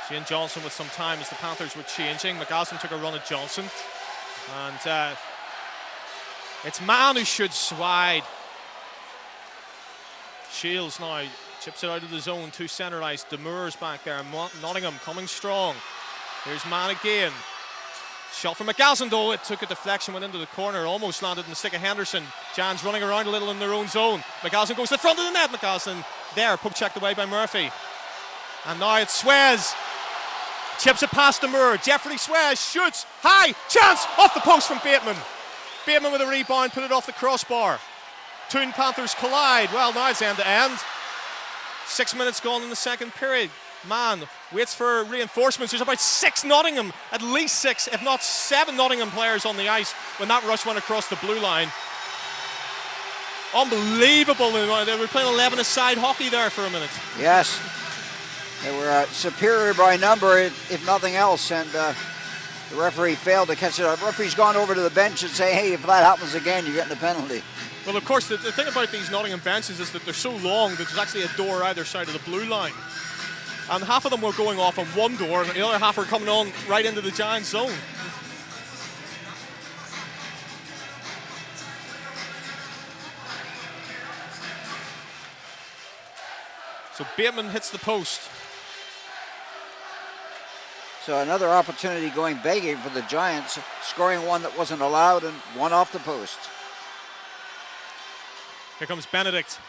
Shane Johnson with some time as the Panthers were changing. McGaslin took a run at Johnson. And it's Mann who shoots wide. Shields now chips it out of the zone, too centralised. Demur's back there. Nottingham coming strong. Here's Mann again. Shot from McGaslin though. It took a deflection, went into the corner, almost landed in the stick of Henderson. Giants running around a little in their own zone. McGaslin goes to the front of the net. McGaslin there, poke checked away by Murphy. And now it's Suez. Chips it past Demur. Jeffrey Suez shoots. High. Chance off the post from Bateman. Bateman with a rebound, put it off the crossbar. Toon Panthers collide. Well, now it's end to end. 6 minutes gone in the second period. Mann waits for reinforcements. There's about 6 Nottingham, at least 6, if not 7 Nottingham players on the ice when that rush went across the blue line. Unbelievable. They were playing 11-a-side hockey there for a minute. Yes. They were superior by number, if nothing else, and the referee failed to catch it up. The referee's gone over to the bench and say, hey, if that happens again, you're getting a penalty. Well, of course, the thing about these Nottingham benches is that they're so long that there's actually a door either side of the blue line. And half of them were going off on one door, and the other half were coming on right into the Giants zone. So Bateman hits the post. So another opportunity going begging for the Giants, scoring one that wasn't allowed and one off the post. Here comes Benedict.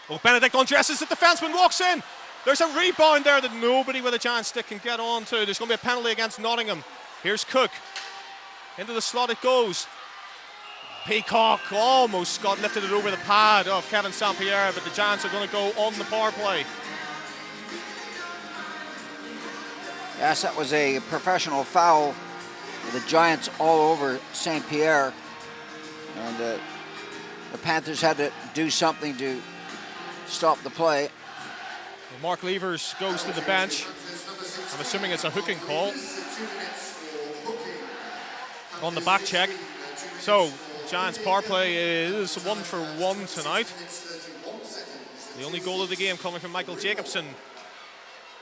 Oh, Benedict undresses the defenseman, walks in. There's a rebound there that nobody with a Giant stick can get on to. There's going to be a penalty against Nottingham. Here's Cook. Into the slot it goes. Peacock almost got lifted it over the pad of Kevin St. Pierre, but the Giants are going to go on the power play. Yes, that was a professional foul. The Giants all over St. Pierre. And the Panthers had to do something to stop the play. Well, Mark Levers goes to the bench. I'm assuming it's a hooking call on the back check. So, Giants power play is 1-for-1 tonight. The only goal of the game coming from Michael Jacobson.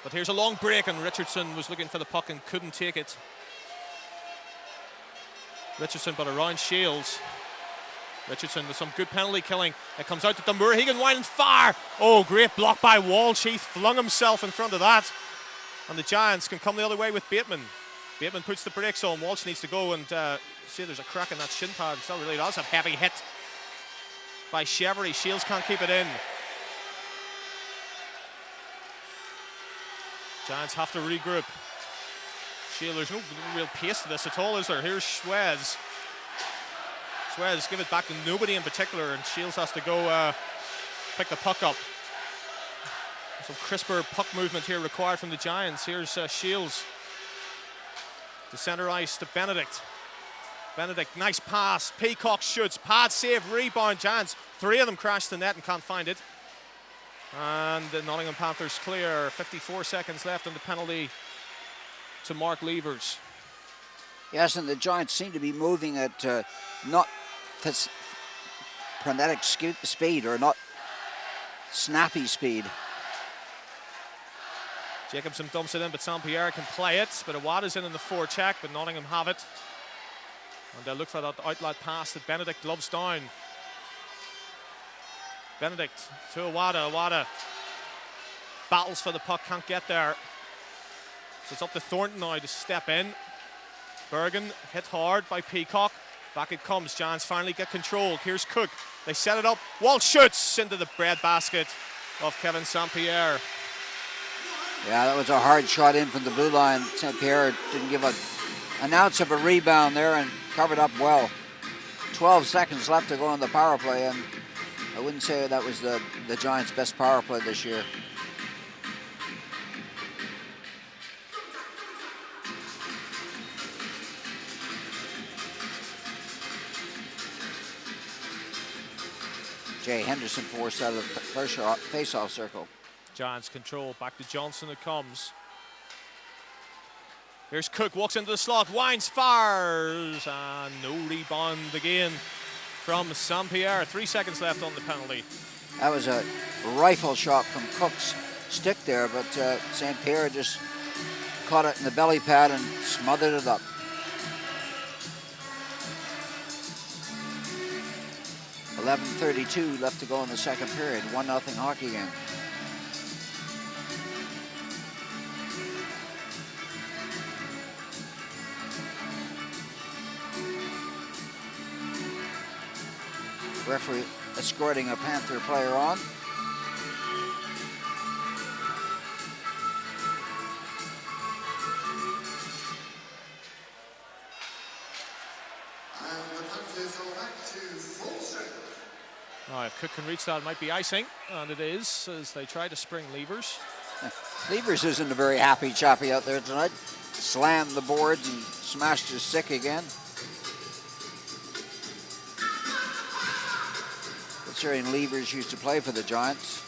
But here's a long break, and Richardson was looking for the puck and couldn't take it. Richardson but around Shields. Richardson with some good penalty killing. It comes out to Demur. He can wind and fire. Oh, great block by Walsh. He flung himself in front of that. And the Giants can come the other way with Bateman. Bateman puts the brakes on. Walsh needs to go and see there's a crack in that shin pad. That really does a heavy hit by Chevry. Shields can't keep it in. Giants have to regroup. Shields, there's no real pace to this at all, is there? Here's Suez. Suez give it back to nobody in particular, and Shields has to go pick the puck up. Some crisper puck movement here required from the Giants. Here's Shields to center ice to Benedict. Benedict, nice pass. Peacock shoots. Pad save, rebound. Giants, 3 of them crash the net and can't find it. And the Nottingham Panthers clear. 54 seconds left, and the penalty to Mark Levers. Yes, and the Giants seem to be moving at not frenetic speed, or not snappy speed. Jacobson dumps it in, but St. Pierre can play it. But Awada's in the forecheck, but Nottingham have it. And they'll look for that outlet pass that Benedict gloves down. Benedict to Awada. Awada battles for the puck, can't get there. So it's up to Thornton now to step in. Bergen hit hard by Peacock. Back it comes. Giants finally get control. Here's Cook. They set it up. Walsh shoots into the bread basket of Kevin St. Pierre. Yeah, that was a hard shot in from the blue line. St. Pierre didn't give an ounce of a rebound there and covered up well. 12 seconds left to go on the power play, and I wouldn't say that was the Giants' best power play this year. Jay Henderson forced out of the first face-off circle. Giants control. Back to Johnson it comes. Here's Cook, walks into the slot, winds, fires, and no rebound again from St. Pierre. 3 seconds left on the penalty. That was a rifle shot from Cook's stick there, but St. Pierre just caught it in the belly pad and smothered it up. .32 left to go in the second period. 1-0 hockey game. Referee escorting a Panther player on. And the Panthers are back to full strength. Oh, if Cook can reach that, it might be icing, and it is, as they try to spring Levers. Levers isn't a very happy chappy out there tonight. Slammed the boards and smashed his stick again. Considering Levers used to play for the Giants.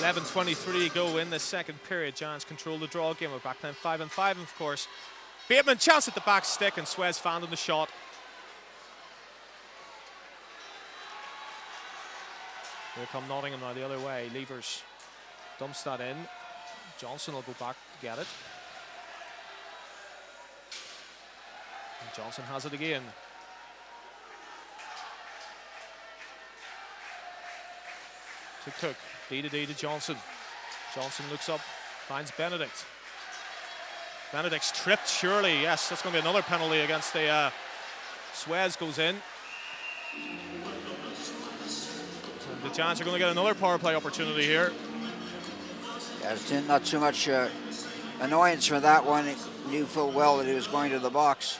.23 go in the second period. Giants control the draw game. We're back then 5-5, of course. Bateman chance at the back stick, and Suez found on the shot. Here come Nottingham now the other way. Levers dumps that in. Johnson will go back to get it. And Johnson has it again. To Cook. D to Johnson. Johnson looks up, finds Benedict. Benedict's tripped, surely. Yes, that's going to be another penalty against the Suez goes in. And the Giants are going to get another power play opportunity here. Yeah, there's not too much annoyance for that one. He knew full well that he was going to the box.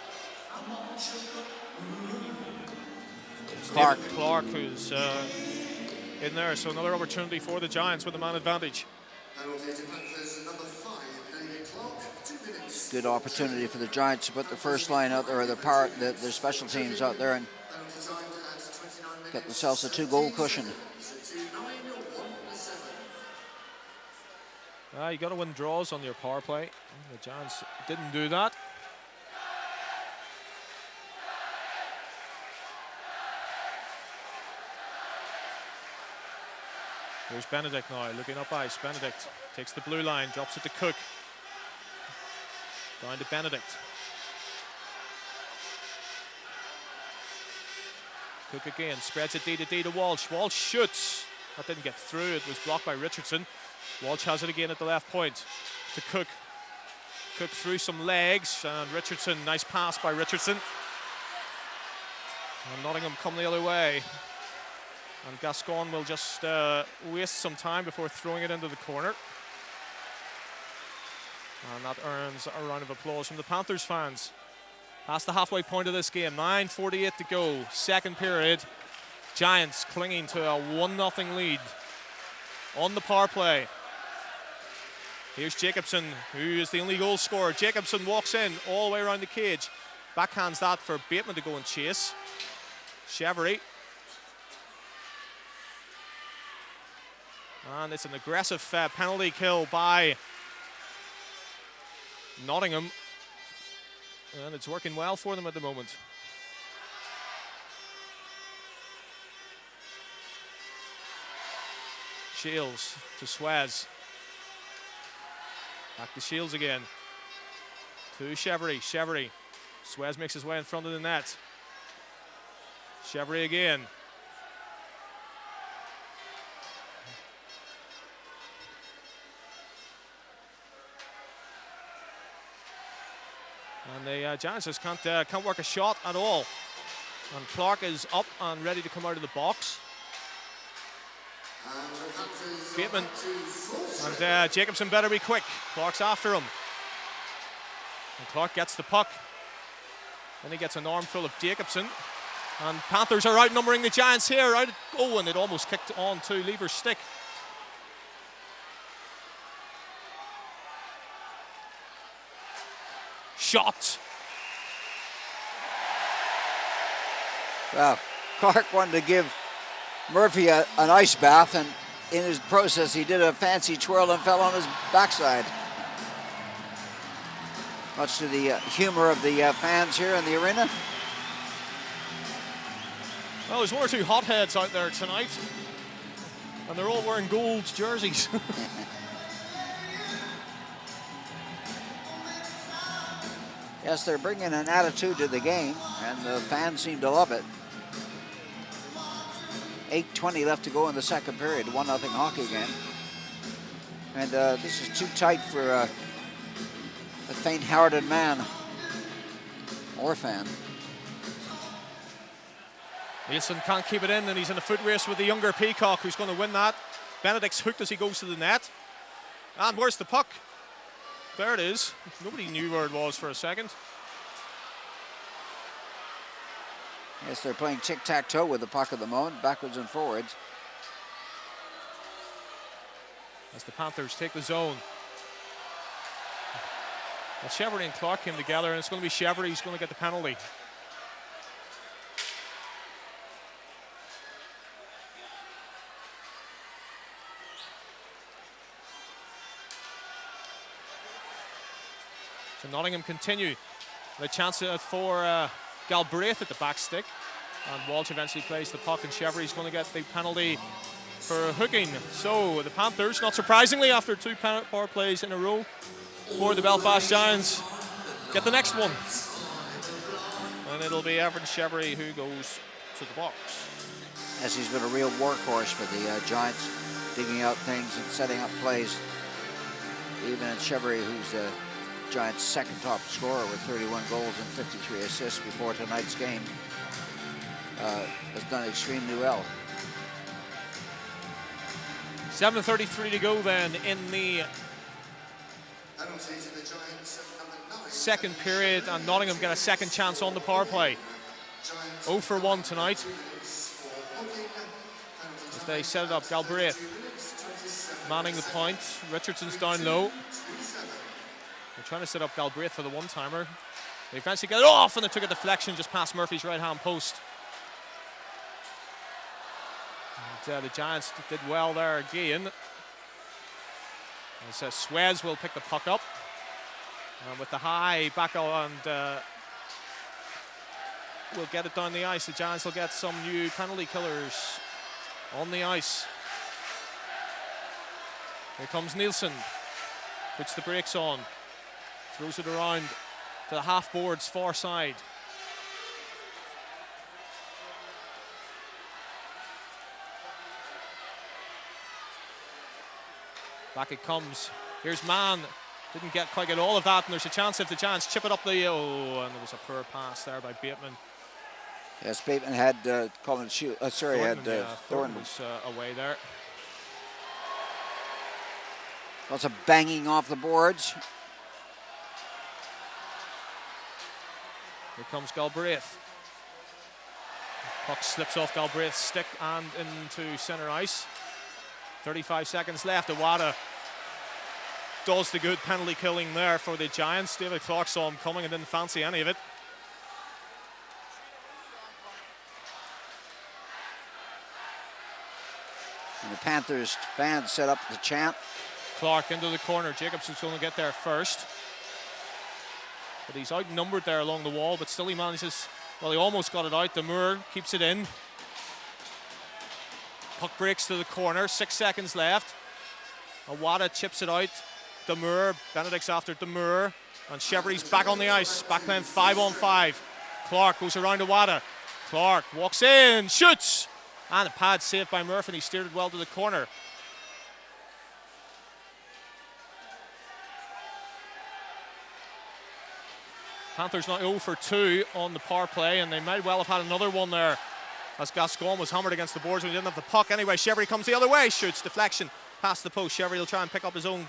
Clark, who's in there, so another opportunity for the Giants with a man advantage. Penalty to Panthers number 5, David Clark, 2 minutes. Good opportunity for the Giants to put the first line out there, or their special teams out there, and get themselves a 2-goal cushion. You got to win draws on your power play. The Giants didn't do that. Here's Benedict now, looking up ice. Benedict takes the blue line, drops it to Cook. Down to Benedict. Cook again, spreads it D to Walsh. Walsh shoots. That didn't get through, it was blocked by Richardson. Walsh has it again at the left point to Cook. Cook through some legs, and Richardson, nice pass by Richardson. And Nottingham come the other way. And Gascon will just waste some time before throwing it into the corner. And that earns a round of applause from the Panthers fans. That's the halfway point of this game. 9:48 to go, second period. Giants clinging to a 1-0 lead on the power play. Here's Jacobson, who is the only goal scorer. Jacobson walks in all the way around the cage. Backhands that for Bateman to go and chase. Chevery. And it's an aggressive penalty kill by Nottingham. And it's working well for them at the moment. Shields to Suez. Back to Shields again. To Chevery. Chevery. Suez makes his way in front of the net. Chevery again. And the Giants just can't work a shot at all. And Clark is up and ready to come out of the box. Bateman and Jacobson better be quick. Clark's after him. And Clark gets the puck. Then he gets an armful of Jacobson. And Panthers are outnumbering the Giants here. Oh, and it almost kicked on to Lever's stick. Shot. Well, Clark wanted to give Murphy an ice bath, and in his process he did a fancy twirl and fell on his backside. Much to the humor of the fans here in the arena. Well, there's one or two hotheads out there tonight, and they're all wearing gold jerseys. Yes, they're bringing an attitude to the game, and the fans seem to love it. 8:20 left to go in the second period, 1-0 hockey game. And this is too tight for a faint-hearted man or fan. Nielsen can't keep it in, and he's in a foot race with the younger Peacock, who's going to win that. Benedict's hooked as he goes to the net. And where's the puck? There it is. Nobody knew where it was for a second. Yes, they're playing tic-tac-toe with the puck at the moment, backwards and forwards. As the Panthers take the zone. Well, Chevrolet and Clark came together, and it's going to be Chevrolet who's going to get the penalty. So Nottingham continue. The chance for Galbraith at the back stick. And Walsh eventually plays the puck, and Chevrolet's going to get the penalty for hooking. So the Panthers, not surprisingly, after two power plays in a row for the Belfast Giants, get the next one. And it'll be Evan Chevrolet who goes to the box. Yes, he's been a real workhorse for the Giants, digging out things and setting up plays. Even Chevrolet, who's the Giants' second top scorer with 31 goals and 53 assists before tonight's game, has done extremely well. 7:33 to go then in the second period, and Nottingham get a second chance on the power play. 0 for 1 tonight as they set it up. Galbraith manning the point. Richardson's down low. They're trying to set up Galbraith for the one-timer. They eventually get it off, and they took a deflection just past Murphy's right-hand post. And the Giants did well there again. As Suez will pick the puck up. And with the high back and will get it down the ice. The Giants will get some new penalty killers on the ice. Here comes Nielsen. Puts the brakes on. Throws it around to the half board's far side. Back it comes. Here's Mann. Didn't quite get all of that, and there's a chance if the Giants chip it up the... Oh, and there was a poor pass there by Bateman. Yes, Bateman had Thornton was away there. Lots of banging off the boards. Here comes Galbraith. Puck slips off Galbraith's stick and into center ice. 35 seconds left. Iwata does the good penalty killing there for the Giants. David Clark saw him coming and didn't fancy any of it. And the Panthers fans set up the chant. Clark into the corner. Jacobson's going to get there first. But he's outnumbered there along the wall, but still he manages, well, he almost got it out. Demure keeps it in. Puck breaks to the corner, 6 seconds left. Iwata chips it out. Demure, Benedict's after Demure, and Chevrolet's back on the ice, back playing 5-on-5. Clark goes around Iwata. Clark walks in, shoots, and a pad saved by Murphy, and he steered it well to the corner. Panthers now 0 for 2 on the power play, and they might well have had another one there as Gascoigne was hammered against the boards when he didn't have the puck. Anyway, Chevry comes the other way, shoots, deflection, past the post. Chevry will try and pick up his own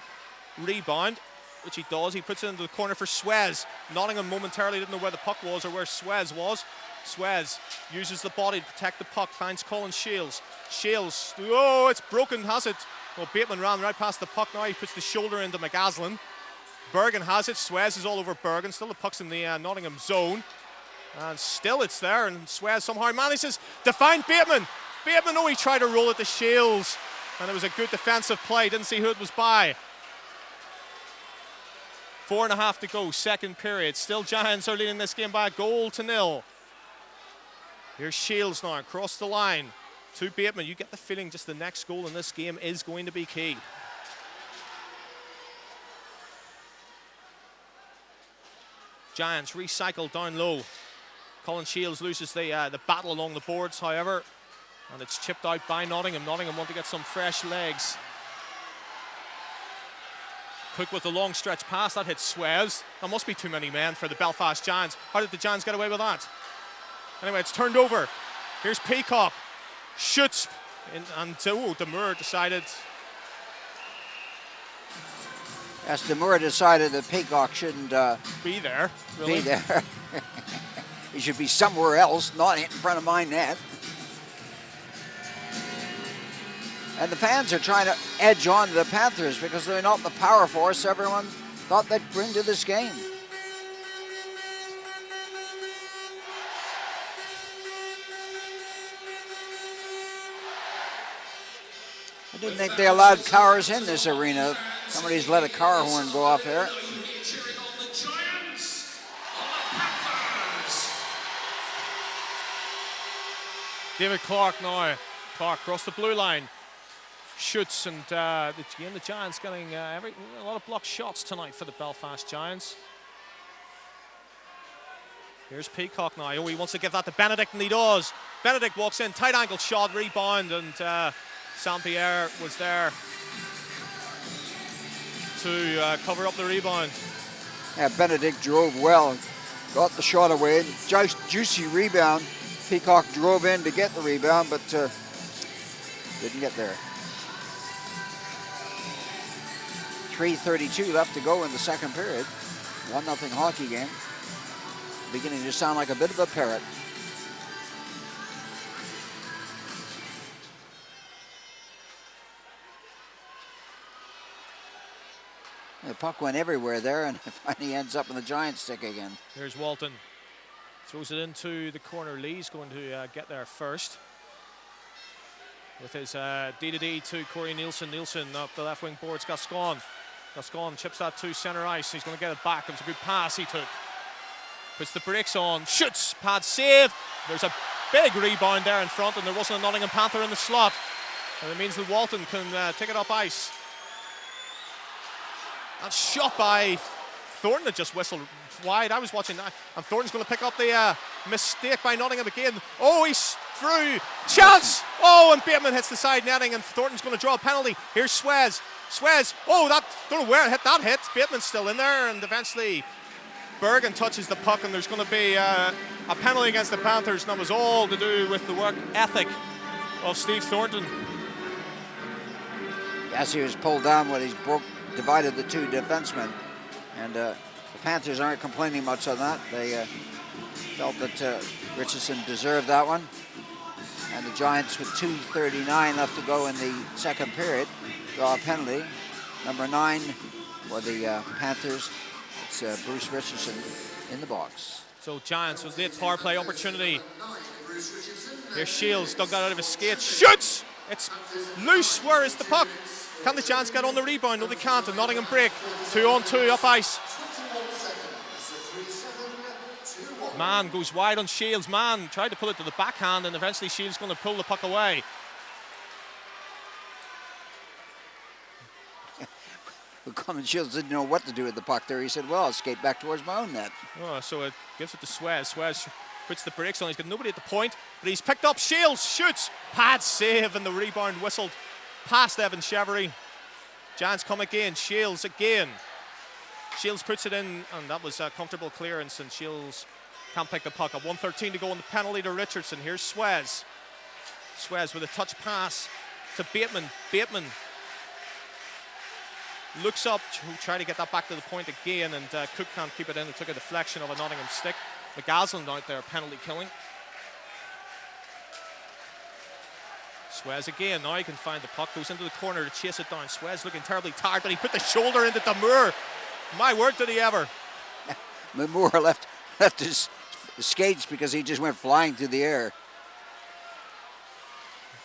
rebound, which he does. He puts it into the corner for Suez. Nottingham momentarily didn't know where the puck was or where Suez was. Suez uses the body to protect the puck, finds Colin Shields. Shields, oh, it's broken, has it? Well, Bateman ran right past the puck now. He puts the shoulder into McAslin. Bergen has it. Suez is all over Bergen. Still the puck's in the Nottingham zone. And still it's there, and Suez somehow manages to find Bateman. Bateman, oh, he tried to roll it to Shields, and it was a good defensive play. Didn't see who it was by. 4.5 to go, second period. Still Giants are leading this game by a goal to nil. Here's Shields now across the line to Bateman. You get the feeling just the next goal in this game is going to be key. Giants recycle down low. Colin Shields loses the battle along the boards, however, and it's chipped out by Nottingham. Nottingham want to get some fresh legs. Cook with the long stretch pass, that hits Suez. There must be too many men for the Belfast Giants. How did the Giants get away with that? Anyway, it's turned over. Here's Peacock. Shoots, and Demure decided. Yes, Demure decided that Peacock shouldn't be there, really. Be there. He should be somewhere else, not in front of my net. And the fans are trying to edge on the Panthers because they're not the power force everyone thought they'd bring to this game. I didn't think they allowed cars in this arena. Somebody's let a car horn go off there. David Clark now. Clark across the blue line. Shoots, and the Giants getting a lot of blocked shots tonight for the Belfast Giants. Here's Peacock now. Oh, he wants to give that to Benedict, and he does. Benedict walks in, tight angle shot, rebound, and Saint-Pierre was there to cover up the rebound. Yeah, Benedict drove well, got the shot away. Juicy rebound. Peacock drove in to get the rebound, but didn't get there. 3:32 left to go in the second period. 1-0 hockey game. Beginning to sound like a bit of a parrot. The puck went everywhere there, and it finally ends up in the Giants' stick again. Here's Walton. Throws it into the corner. Lee's going to get there first. With his D-to-D to Corey Nielsen. Nielsen up the left wing boards. Gascoigne. Gascoigne chips that to center ice. He's going to get it back. It was a good pass he took. Puts the brakes on. Shoots. Pad save. There's a big rebound there in front, and there wasn't a Nottingham Panther in the slot. And it means that Walton can take it up ice. That shot by Thornton that just whistled wide. I was watching that, and Thornton's going to pick up the mistake by Nottingham again. Oh, he's through. Chance! Oh, and Bateman hits the side netting, and Thornton's going to draw a penalty. Here's Suez. Suez. Oh, that, don't know where it hit. That hit. Bateman's still in there, and eventually Bergen touches the puck, and there's going to be a penalty against the Panthers, and that was all to do with the work ethic of Steve Thornton. Yes, he was pulled down when he's divided the two defensemen, and the Panthers aren't complaining much on that. They felt that Richardson deserved that one, and the Giants, with 2:39 left to go in the second period, draw a penalty. Number 9 for the Panthers. It's Bruce Richardson in the box. So Giants with late power play opportunity. Here's Shields, dug that out of his skates. Shoots! It's loose. Where is the puck? Can the Giants get on the rebound? No, they can't. And Nottingham break. 2-on-2 up ice. Mann goes wide on Shields. Mann tried to pull it to the backhand, and eventually Shields going to pull the puck away. Colin Shields didn't know what to do with the puck there. He said, well, I'll skate back towards my own net. Oh, so it gives it to Suez. Suez puts the brakes on. He's got nobody at the point, but he's picked up. Shields shoots. Pad save, and the rebound whistled past Evan Chevery. Giants come again. Shields again. Shields puts it in, and that was a comfortable clearance, and Shields can't pick the puck up. 1:13 to go in the penalty to Richardson. Here's Suez. Suez with a touch pass to Bateman. Bateman looks up, try to get that back to the point again, and Cook can't keep it in. It took a deflection of a Nottingham stick. McGaslin out there, penalty killing. Suez again, now he can find the puck, goes into the corner to chase it down. Suez looking terribly tired, but he put the shoulder into Damour. My word, did he ever. Damour left his skates because he just went flying through the air.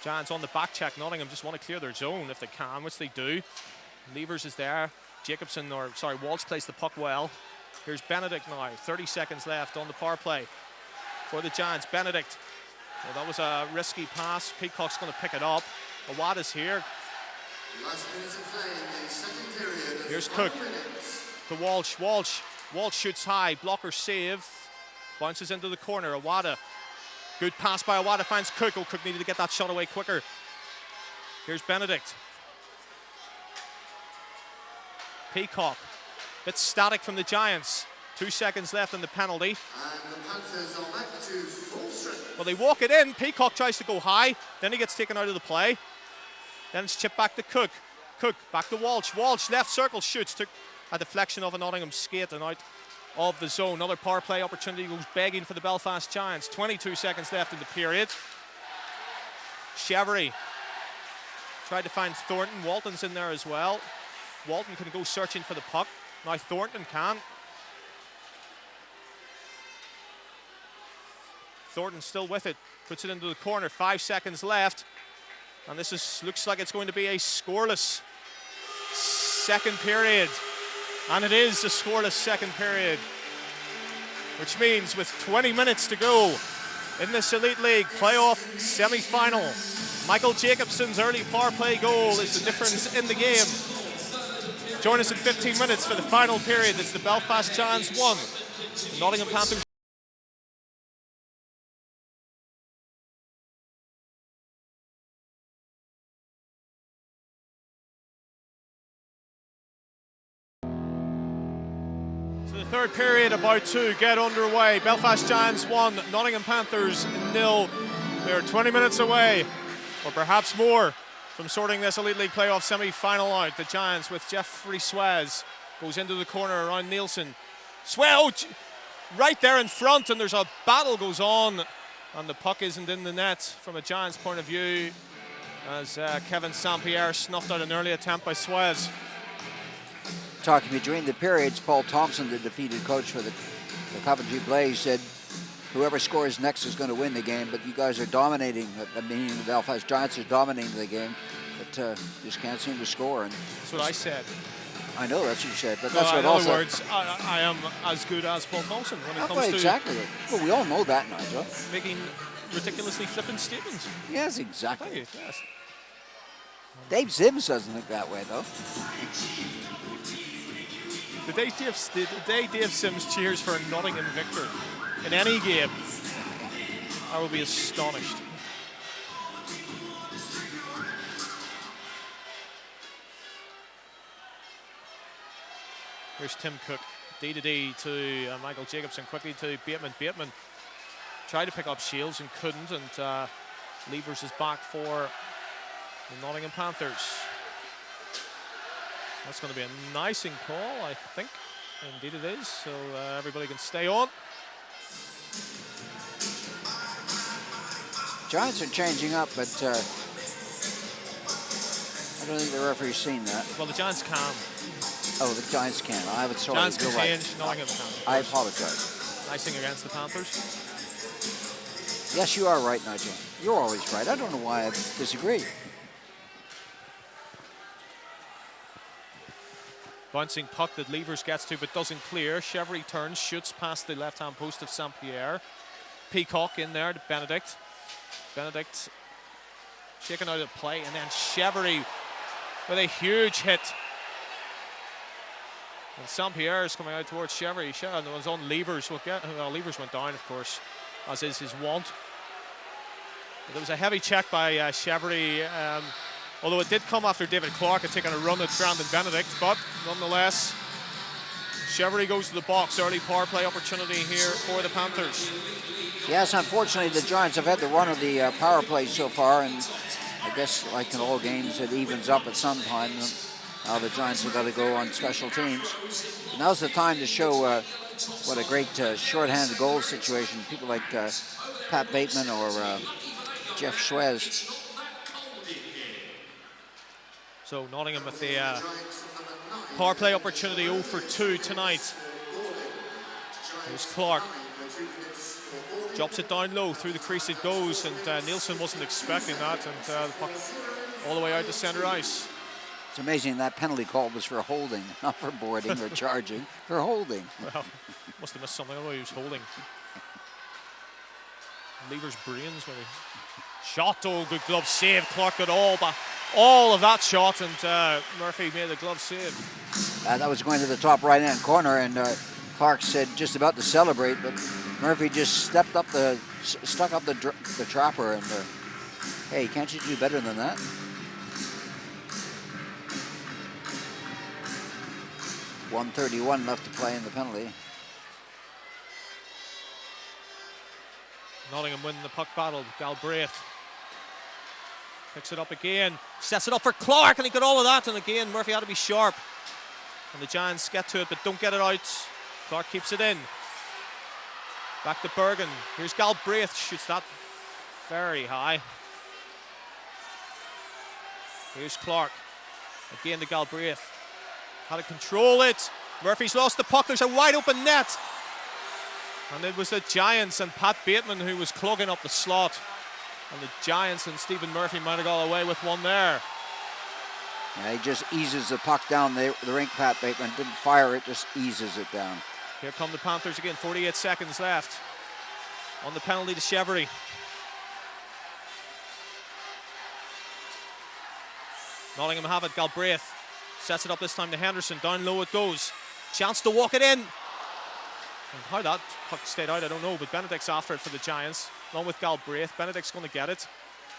Giants on the back check. Nottingham just want to clear their zone if they can, which they do. Levers is there. Walsh plays the puck well. Here's Benedict now. 30 seconds left on the power play for the Giants. Benedict. Well, that was a risky pass. Peacock's going to pick it up. Awada's here. Last minute of play in the second period. Here's Cook to Walsh. Walsh shoots high. Blocker save. Bounces into the corner. Awada. Good pass by Awada. Finds Cook. Oh, Cook needed to get that shot away quicker. Here's Benedict. Peacock. Bit static from the Giants. 2 seconds left in the penalty. And the Panthers are back to full strength. Well, they walk it in. Peacock tries to go high. Then he gets taken out of the play. Then it's chipped back to Cook. Cook back to Walsh. Walsh left circle shoots. Took a deflection of a Nottingham skate and out of the zone. Another power play opportunity goes begging for the Belfast Giants. 22 seconds left in the period. Chevery tried to find Thornton. Walton's in there as well. Walton can go searching for the puck. Now Thornton can. Thornton still with it. Puts it into the corner. 5 seconds left. And this looks like it's going to be a scoreless second period. And it is a scoreless second period. Which means with 20 minutes to go in this Elite League playoff semi-final, Michael Jacobson's early power play goal is the difference in the game. Join us in 15 minutes for the final period. It's the Belfast Giants 1, the Nottingham Panthers. So the third period about to get underway. Belfast Giants 1, Nottingham Panthers 0. They're 20 minutes away, or perhaps more, from sorting this Elite League playoff semi-final out. The Giants with Jeffrey Suez goes into the corner around Nielsen. Suez right there in front, and there's a battle goes on, and the puck isn't in the net from a Giants point of view, as Kevin St. Pierre snuffed out an early attempt by Suez. Talking between the periods, Paul Thompson, the defeated coach for the Coventry Blaze, said whoever scores next is going to win the game, but you guys are dominating. I mean, the Belfast Giants are dominating the game, but just can't seem to score. And that's what I said. I know that's what you said, but no, that's what in also... other words, I am as good as Paul Thompson when it comes to... Exactly. Well, we all know that now, Joe. Making ridiculously flippant statements. Yes, exactly. Thank you, yes. Dave Sims doesn't think that way, though. The day Dave Sims cheers for a Nottingham victory in any game, I will be astonished. Here's Tim Cook, D to D to Michael Jacobson, quickly to Bateman. Bateman tried to pick up Shields and couldn't, and Levers is back for the Nottingham Panthers. That's going to be a nicing call, I think. Indeed it is, so everybody can stay on. Giants are changing up, but I don't think the referee's seen that. Well, the Giants can. Oh, the Giants can. I have it sorted. Giants can You're change, right. Nottingham can. I apologize. Icing against the Panthers. Yes, you are right, Nigel. You're always right. I don't know why I disagree. Bouncing puck that Levers gets to but doesn't clear. Chevery turns, shoots past the left-hand post of St. Pierre. Peacock in there to Benedict. Benedict shaken out of play, and then Chevery with a huge hit. And St. Pierre is coming out towards Chevery. And it was on Levers. Well, Levers went down, of course, as is his wont. But there was a heavy check by Chevery. Although it did come after David Clark had taken a run at Brandon Benedict, but nonetheless, Chevrolet goes to the box. Early power play opportunity here for the Panthers. Yes, unfortunately, the Giants have had the run of the power play so far, and I guess, like in all games, it evens up at some time. Now the Giants have got to go on special teams. And now's the time to show what a great shorthanded goal situation. People like Pat Bateman or Jeff Suez. So Nottingham with the power play opportunity 0 for 2 tonight. Here's Clark. Drops it down low, through the crease it goes, and Nielsen wasn't expecting that, and the puck all the way out to centre ice. It's amazing that penalty call was for holding, not for boarding or charging, for holding. Well, must have missed something, although he was holding. Lever's brains when he shot. Oh, good glove save. Clark got all of that shot, and Murphy made the glove save. That was going to the top right-hand corner, and Clark said just about to celebrate, but Murphy just stuck up the trapper, and hey, can't you do better than that? .131 left to play in the penalty. Nottingham winning the puck battle. Galbraith picks it up again, sets it up for Clark, and he got all of that, and again Murphy had to be sharp. And the Giants get to it, but don't get it out. Clark keeps it in. Back to Bergen. Here's Galbraith, shoots that very high. Here's Clark. Again to Galbraith. How to control it. Murphy's lost the puck. There's a wide open net. And it was the Giants and Pat Bateman who was clogging up the slot. And the Giants and Stephen Murphy might have got away with one there. Yeah, he just eases the puck down the rink. Pat Bateman didn't fire it, just eases it down. Here come the Panthers again, 48 seconds left on the penalty to Chevrolet. Nottingham have it, Galbraith sets it up this time to Henderson, down low it goes. Chance to walk it in. And how that puck stayed out, I don't know, but Benedict's after it for the Giants, along with Galbraith. Benedict's going to get it.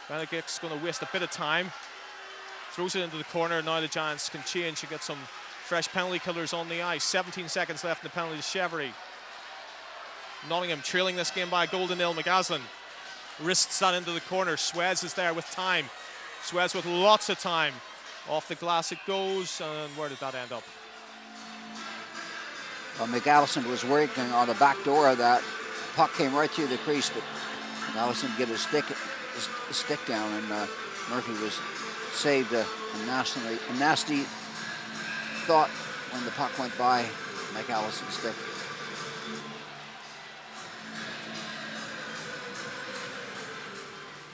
Benedict's going to waste a bit of time. Throws it into the corner, now the Giants can change and get some fresh penalty killers on the ice. 17 seconds left in the penalty to Chevrolet. Nottingham trailing this game by a goal to nil. McAslin wrists that into the corner. Suez is there with time. Suez with lots of time. Off the glass it goes, and where did that end up? Well, McAllison was working on the back door of that. Puck came right through the crease, but McAllison get his stick down, and Murphy was saved a nasty thought when the puck went by McAllison's stick.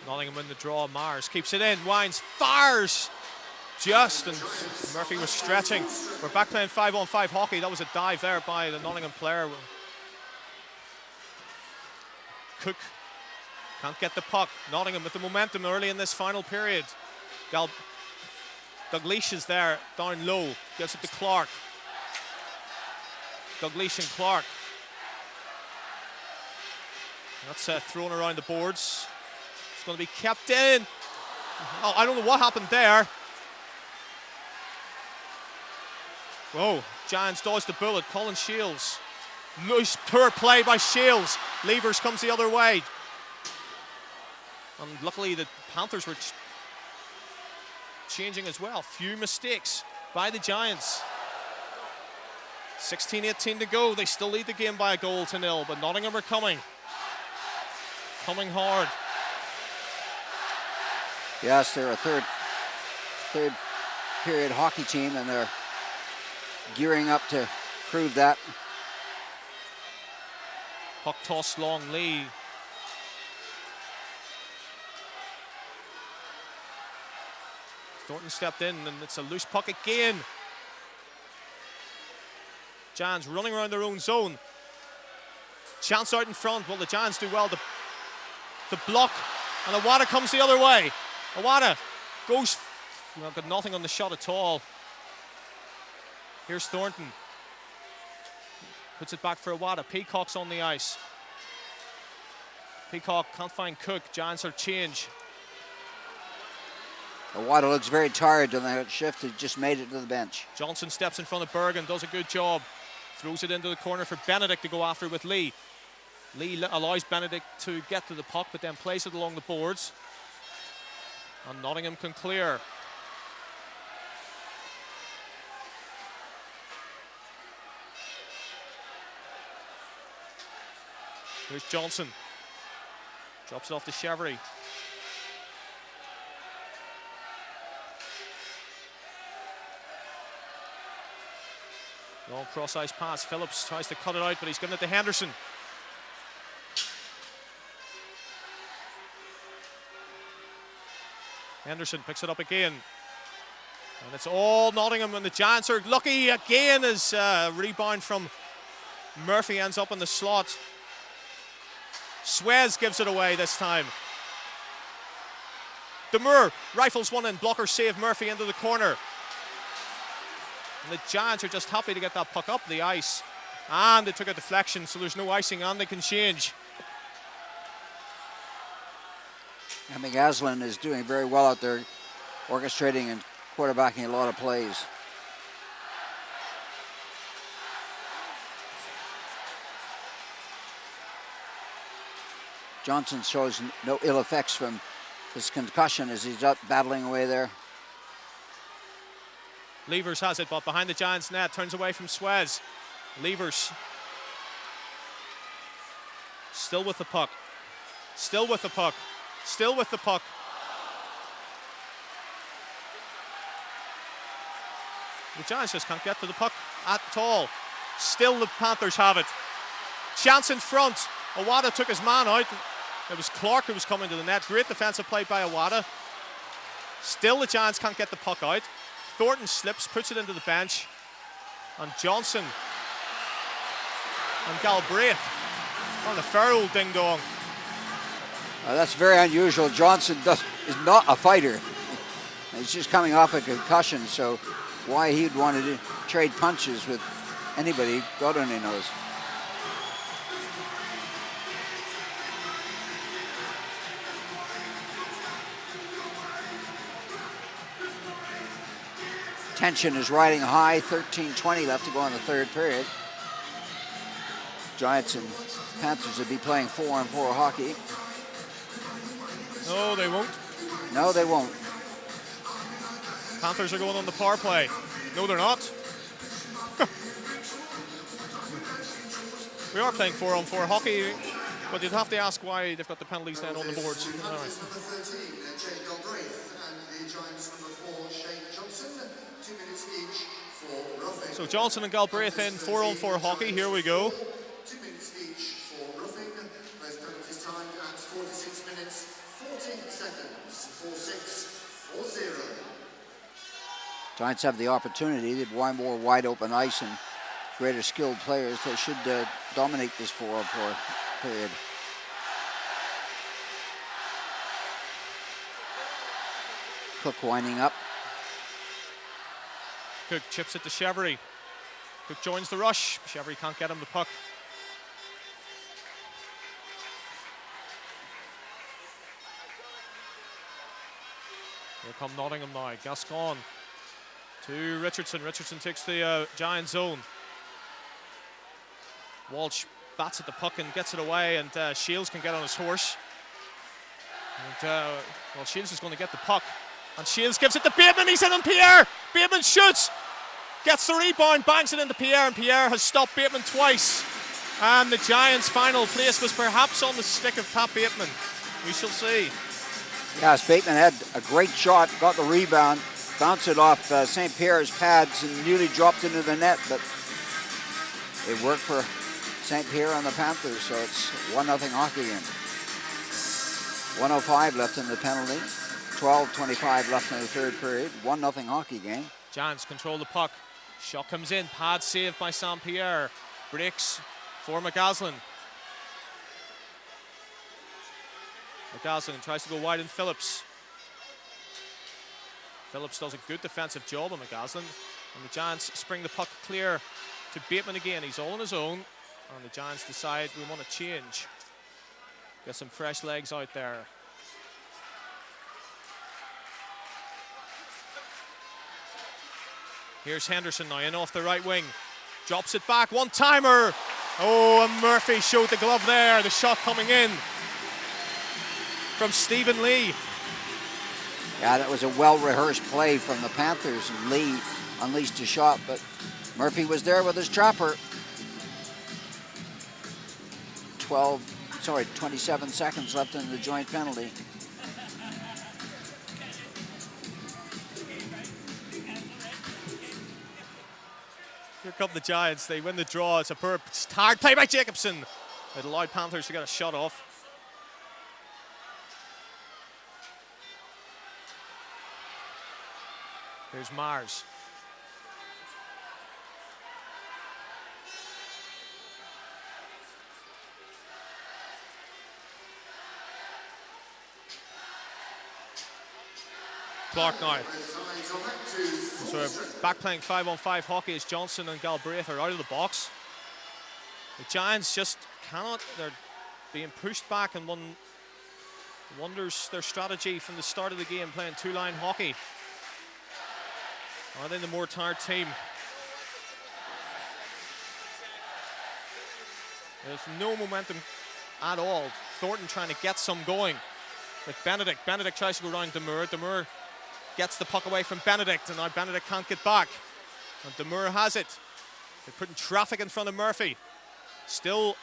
Nottingham win the draw. Mars keeps it in, winds, fires just, and Murphy was stretching. We're back playing 5-on-5 hockey. That was a dive there by the Nottingham player. Cook can't get the puck. Nottingham with the momentum early in this final period. Dalglish is there, down low, gives it to Clark. Dalglish and Clark. That's thrown around the boards. It's going to be kept in. Oh, I don't know what happened there. Whoa, Giants dodged the bullet. Colin Shields. Nice poor play by Shields. Levers comes the other way. And luckily the Panthers were changing as well. Few mistakes by the Giants. 16-18 to go. They still lead the game by a goal to nil, but Nottingham are coming hard. Yes, they're a third period hockey team, and they're gearing up to prove that. Puck toss long, Lee. Thornton stepped in, and it's a loose puck again. Giants running around their own zone. Chance out in front. Well, the Giants do well to block, and Awada comes the other way. Awada goes, got nothing on the shot at all. Here's Thornton. Puts it back for Awada. Peacock's on the ice. Peacock can't find Cook. Giants are change. Awada looks very tired on that shift. He just made it to the bench. Johnson steps in front of Bergen, does a good job. Throws it into the corner for Benedict to go after with Lee. Lee allows Benedict to get to the puck, but then plays it along the boards. And Nottingham can clear. Here's Johnson. Drops it off to Chevry. Long cross-ice pass. Phillips tries to cut it out, but he's given it to Henderson. Henderson picks it up again. And it's all Nottingham, and the Giants are lucky again as rebound from Murphy ends up in the slot. Suez gives it away this time. Demure rifles one in, blocker save, Murphy into the corner. And the Giants are just happy to get that puck up the ice. And they took a deflection, so there's no icing, and they can change. And McAslin is doing very well out there, orchestrating and quarterbacking a lot of plays. Johnson shows no ill effects from his concussion as he's up battling away there. Levers has it, but behind the Giants' net, turns away from Suez. Levers still with the puck. Still with the puck. Still with the puck. The Giants just can't get to the puck at all. Still the Panthers have it. Chance in front. Awada took his man out. It was Clark who was coming to the net. Great defensive play by Awada. Still the Giants can't get the puck out. Thornton slips, puts it into the bench. And Johnson and Galbraith on a fair old ding-dong. That's very unusual. Johnson is not a fighter. He's just coming off a concussion, so why he'd want to trade punches with anybody, God only knows. Tension is riding high, 13:20 left to go in the third period. Giants and Panthers will be playing 4-on-4 hockey. No, they won't. No, they won't. Panthers are going on the power play. No, they're not. We are playing 4-on-4 hockey, but you'd have to ask why they've got the penalties then on the boards. All right. Number 13, Jay Galbraith, and the Giants number 4, Shane Johnson. 2 minutes each for roughing. So Johnson and Galbraith in 4-on-4 hockey. Here we go. 2 minutes each for roughing. Those penalties timed at 46 minutes, 40 seconds. 4-6, 4-0. Giants have the opportunity. They'd want more wide open ice and greater skilled players. They should dominate this 4-on-4 period. Cook winding up. Cook chips it to Chevry. Cook joins the rush. Chevry can't get him the puck. Here come Nottingham now. Gascon to Richardson. Richardson takes the Giant zone. Walsh bats at the puck and gets it away, and Shields can get on his horse. And, well, Shields is going to get the puck. And Shields gives it to Bateman. He's in on Pierre. Bateman shoots. Gets the rebound, bangs it into Pierre, and Pierre has stopped Bateman twice. And the Giants' final place was perhaps on the stick of Pat Bateman. We shall see. Yes, Bateman had a great shot, got the rebound, bounced it off St. Pierre's pads and nearly dropped into the net, but it worked for St. Pierre and the Panthers, so it's 1-0 hockey game. 1:05 left in the penalty, 12:25 left in the third period, 1-0 hockey game. Giants control the puck. Shot comes in, pad saved by St. Pierre. Breaks for McAslin. McAslin tries to go wide in Phillips. Phillips does a good defensive job on McAslin. And the Giants spring the puck clear to Bateman again. He's all on his own. And the Giants decide we want to change. Get some fresh legs out there. Here's Henderson now in off the right wing. Drops it back, one-timer. Oh, and Murphy showed the glove there. The shot coming in from Stephen Lee. Yeah, that was a well-rehearsed play from the Panthers, and Lee unleashed a shot, but Murphy was there with his trapper. 27 seconds left in the joint penalty. Here come the Giants. They win the draw. It's a hard play by Jacobson. It allowed Panthers to get a shot off. Here's Mars. Clark now. So back playing 5-on-5 hockey as Johnson and Galbraith are out of the box. The Giants just cannot. They're being pushed back, and one wonders their strategy from the start of the game, playing two-line hockey. Are they the more tired team? There's no momentum at all. Thornton trying to get some going with Benedict. Benedict tries to go around Demure. Demure gets the puck away from Benedict, and now Benedict can't get back. And Demure has it. They're putting traffic in front of Murphy. Still,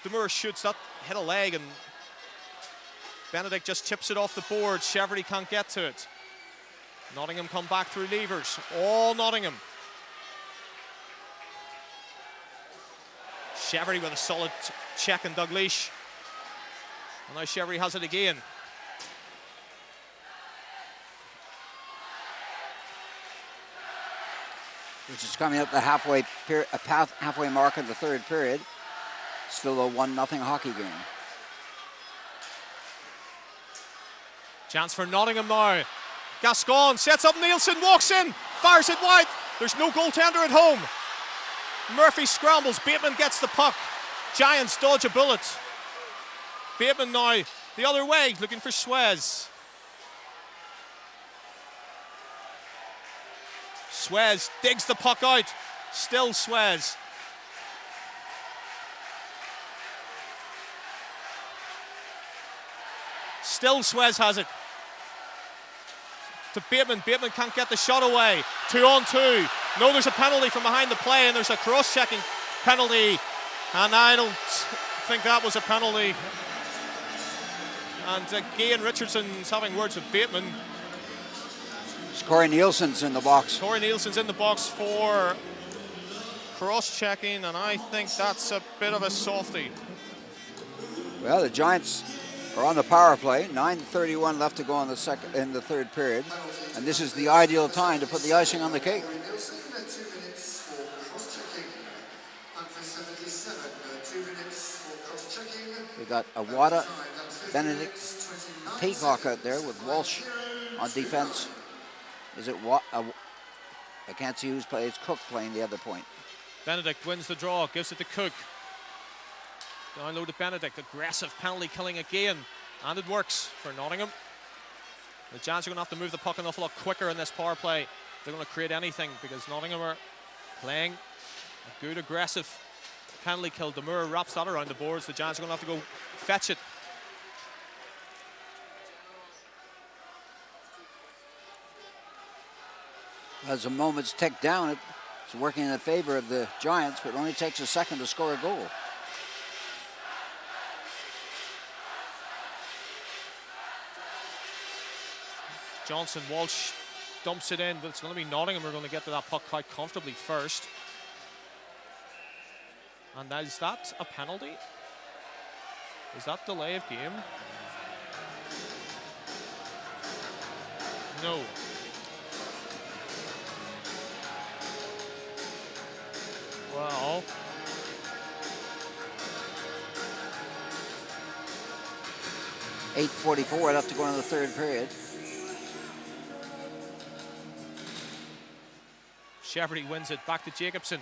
Demure shoots that, hit a leg, and Benedict just chips it off the board. Cheverty can't get to it. Nottingham come back through levers. All Nottingham. Cheverty with a solid check and Douglas. And now Cheverty has it again. Which is coming up the halfway mark of the third period. Still a 1-0 hockey game. Chance for Nottingham now. Gascon sets up Nielsen, walks in, fires it wide. There's no goaltender at home. Murphy scrambles, Bateman gets the puck. Giants dodge a bullet. Bateman now the other way, looking for Suez. Suez digs the puck out. Still Suez. Still Suez has it. To Bateman. Bateman can't get the shot away. 2-on-2. No, there's a penalty from behind the play, and there's a cross-checking penalty. And I don't think that was a penalty. And Gahan Richardson's having words with Bateman. Corey Nielsen's in the box. Corey Nielsen's in the box for cross-checking, and I think that's a bit of a softie. Well, the Giants are on the power play. 9:31 left to go in the third period, and this is the ideal time to put the icing on the cake. We got Awada, Benedict, Peacock out there with Walsh on defense. Is it what? I can't see who's playing. It's Cook playing the other point. Benedict wins the draw, gives it to Cook. Down low to Benedict, aggressive penalty killing again, and it works for Nottingham. The Giants are going to have to move the puck an awful lot quicker in this power play. They're going to create anything because Nottingham are playing a good aggressive penalty kill. Demure wraps that around the boards. The Giants are going to have to go fetch it. As the moments tick down, it's working in favor of the Giants, but it only takes a second to score a goal. Johnson, Walsh dumps it in, but it's going to be Nottingham who are going to get to that puck quite comfortably first. And is that a penalty? Is that delay of game? No. Well, .8:44 left to go in the third period. Cheverty wins it back to Jacobson.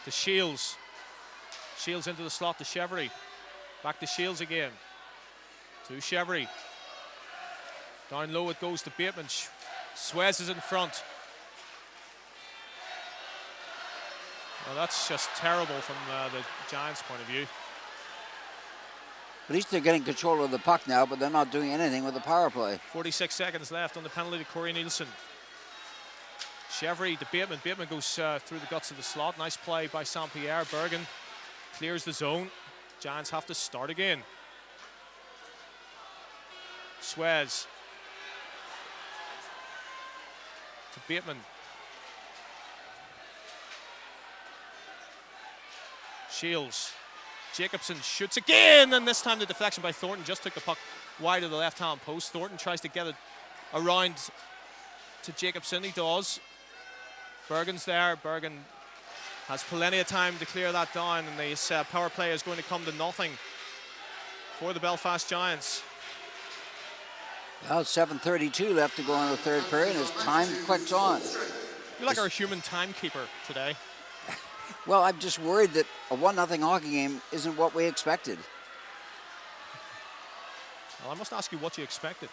To Shields. Shields into the slot to Cheverty. Back to Shields again. To Cheverty. Down low it goes to Bateman. Suez is in front. Well, that's just terrible from the Giants' point of view. At least they're getting control of the puck now, but they're not doing anything with the power play. 46 seconds left on the penalty to Corey Nielsen. Chevry to Bateman. Bateman goes through the guts of the slot. Nice play by St. Pierre. Bergen clears the zone. Giants have to start again. Suez to Bateman. Shields. Jacobson shoots again, and this time the deflection by Thornton just took the puck wide of the left-hand post. Thornton tries to get it around to Jacobson. He does. Bergen's there. Bergen has plenty of time to clear that down, and this power play is going to come to nothing for the Belfast Giants. Well, 7:32 left to go in the third period as time clicks on. You're like our human timekeeper today. Well, I'm just worried that a 1-0 hockey game isn't what we expected. Well, I must ask you what you expected.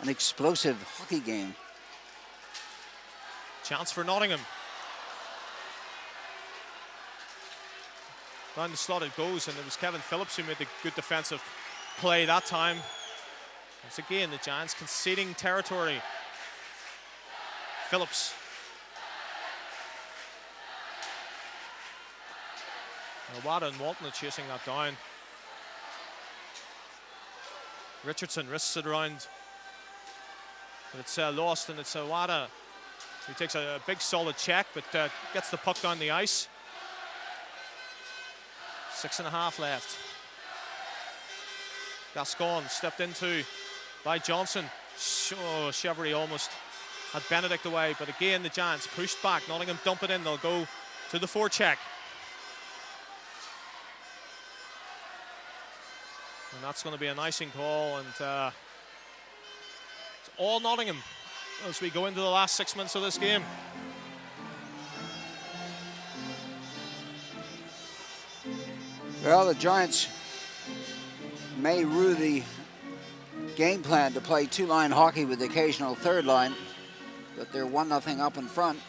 An explosive hockey game. Chance for Nottingham. Down the slot it goes, and it was Kevin Phillips who made the good defensive play that time. Once again, the Giants conceding territory. Phillips. Wada and Walton are chasing that down. Richardson wrists it around. But it's lost, and it's Wada who takes a big solid check, but gets the puck down the ice. 6.5 left. Gascon stepped into by Johnson. Oh, Chevry almost had Benedict away, but again the Giants pushed back. Nottingham dump it in. They'll go to the forecheck. And that's going to be an icing call, and it's all Nottingham as we go into the last 6 minutes of this game. Well, the Giants may rue the game plan to play two-line hockey with the occasional third line, but they're 1-0 up in front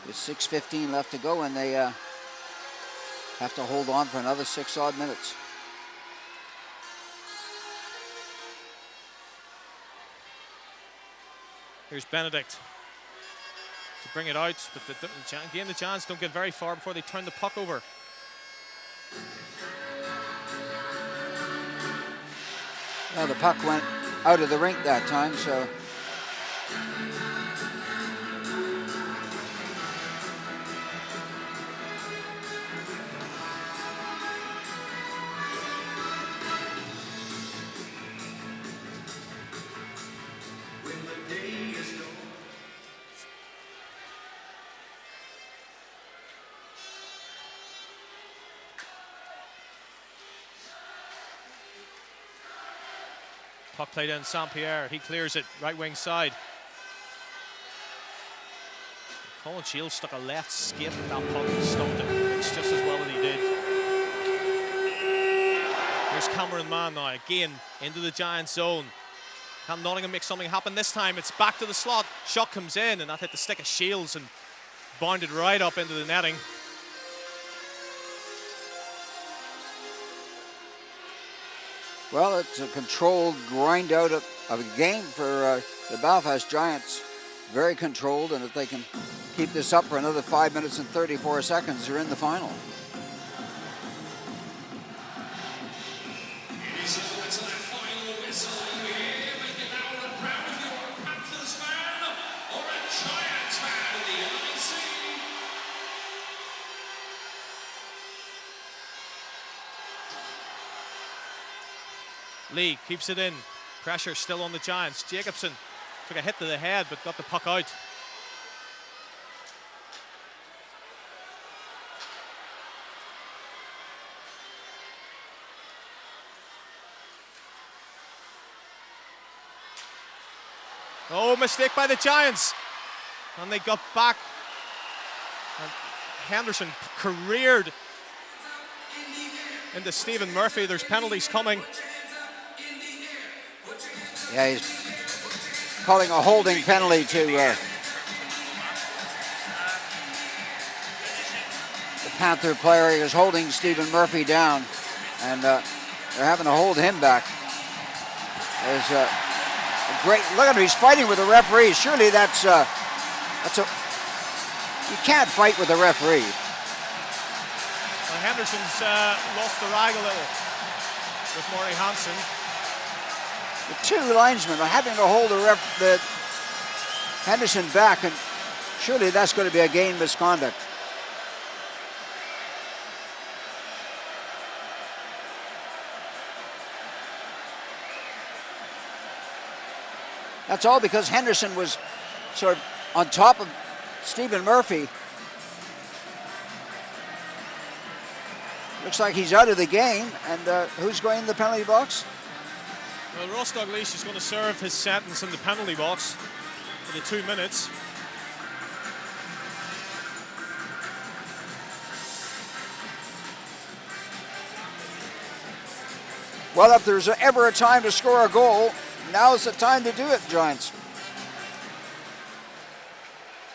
with 6:15 left to go, and they have to hold on for another 6 odd minutes. Here's Benedict to bring it out, but again the Giants don't get very far before they turn the puck over. Well, the puck went out of the rink that time, so Puck played in St. Pierre. He clears it right wing side. Colin Shields stuck a left skate at that puck and stumped it. It's just as well that he did. Here's Cameron Mann now again into the Giants zone. Can Nottingham make something happen this time? It's back to the slot. Shot comes in, and that hit the stick of Shields and bounded right up into the netting. well, it's a controlled grind out of a game for the Belfast Giants. Very controlled, and if they can keep this up for another 5 minutes and 34 seconds, they're in the final. It is over to that final whistle. Here, make it loud and proud if you're a Panthers fan or a Giants fan in the LEC. Lee keeps it in. Pressure still on the Giants. Jacobson took a hit to the head but got the puck out. Oh, mistake by the Giants. And they got back. And Henderson careered into Stephen Murphy. There's penalties coming. Yeah, he's calling a holding penalty to the Panther player is holding Stephen Murphy down, and they're having to hold him back. There's a great look at him. He's fighting with the referee. Surely that's a you can't fight with a referee. Well, Henderson's lost the rag a little with Maury Hansen. The two linesmen are having to hold the Henderson back, and surely that's going to be a game misconduct. That's all because Henderson was sort of on top of Stephen Murphy. Looks like he's out of the game, and who's going in the penalty box? Well, Ross Dalglish is going to serve his sentence in the penalty box for the 2 minutes. Well, if there's ever a time to score a goal, now's the time to do it, Giants.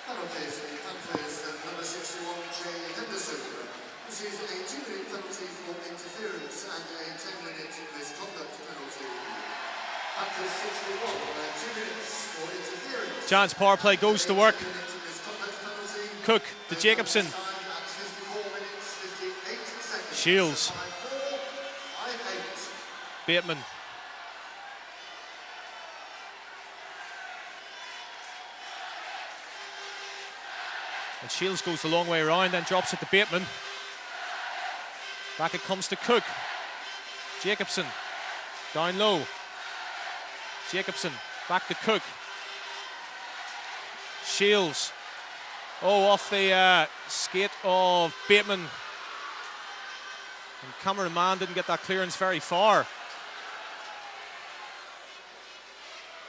Penalties, number 61, Jay Henderson, receives a 2-minute penalty for interference and a 10-minute misconduct penalty. Panthers 61, 2 minutes for interference. Giants power play goes to work. Cook to Jacobson. Shields. Bateman. And Shields goes the long way around, then drops it to Bateman. Back it comes to Cook. Jacobson. Down low. Jacobson. Back to Cook. Shields. Oh, off the skate of Bateman. And Cameron Mann didn't get that clearance very far.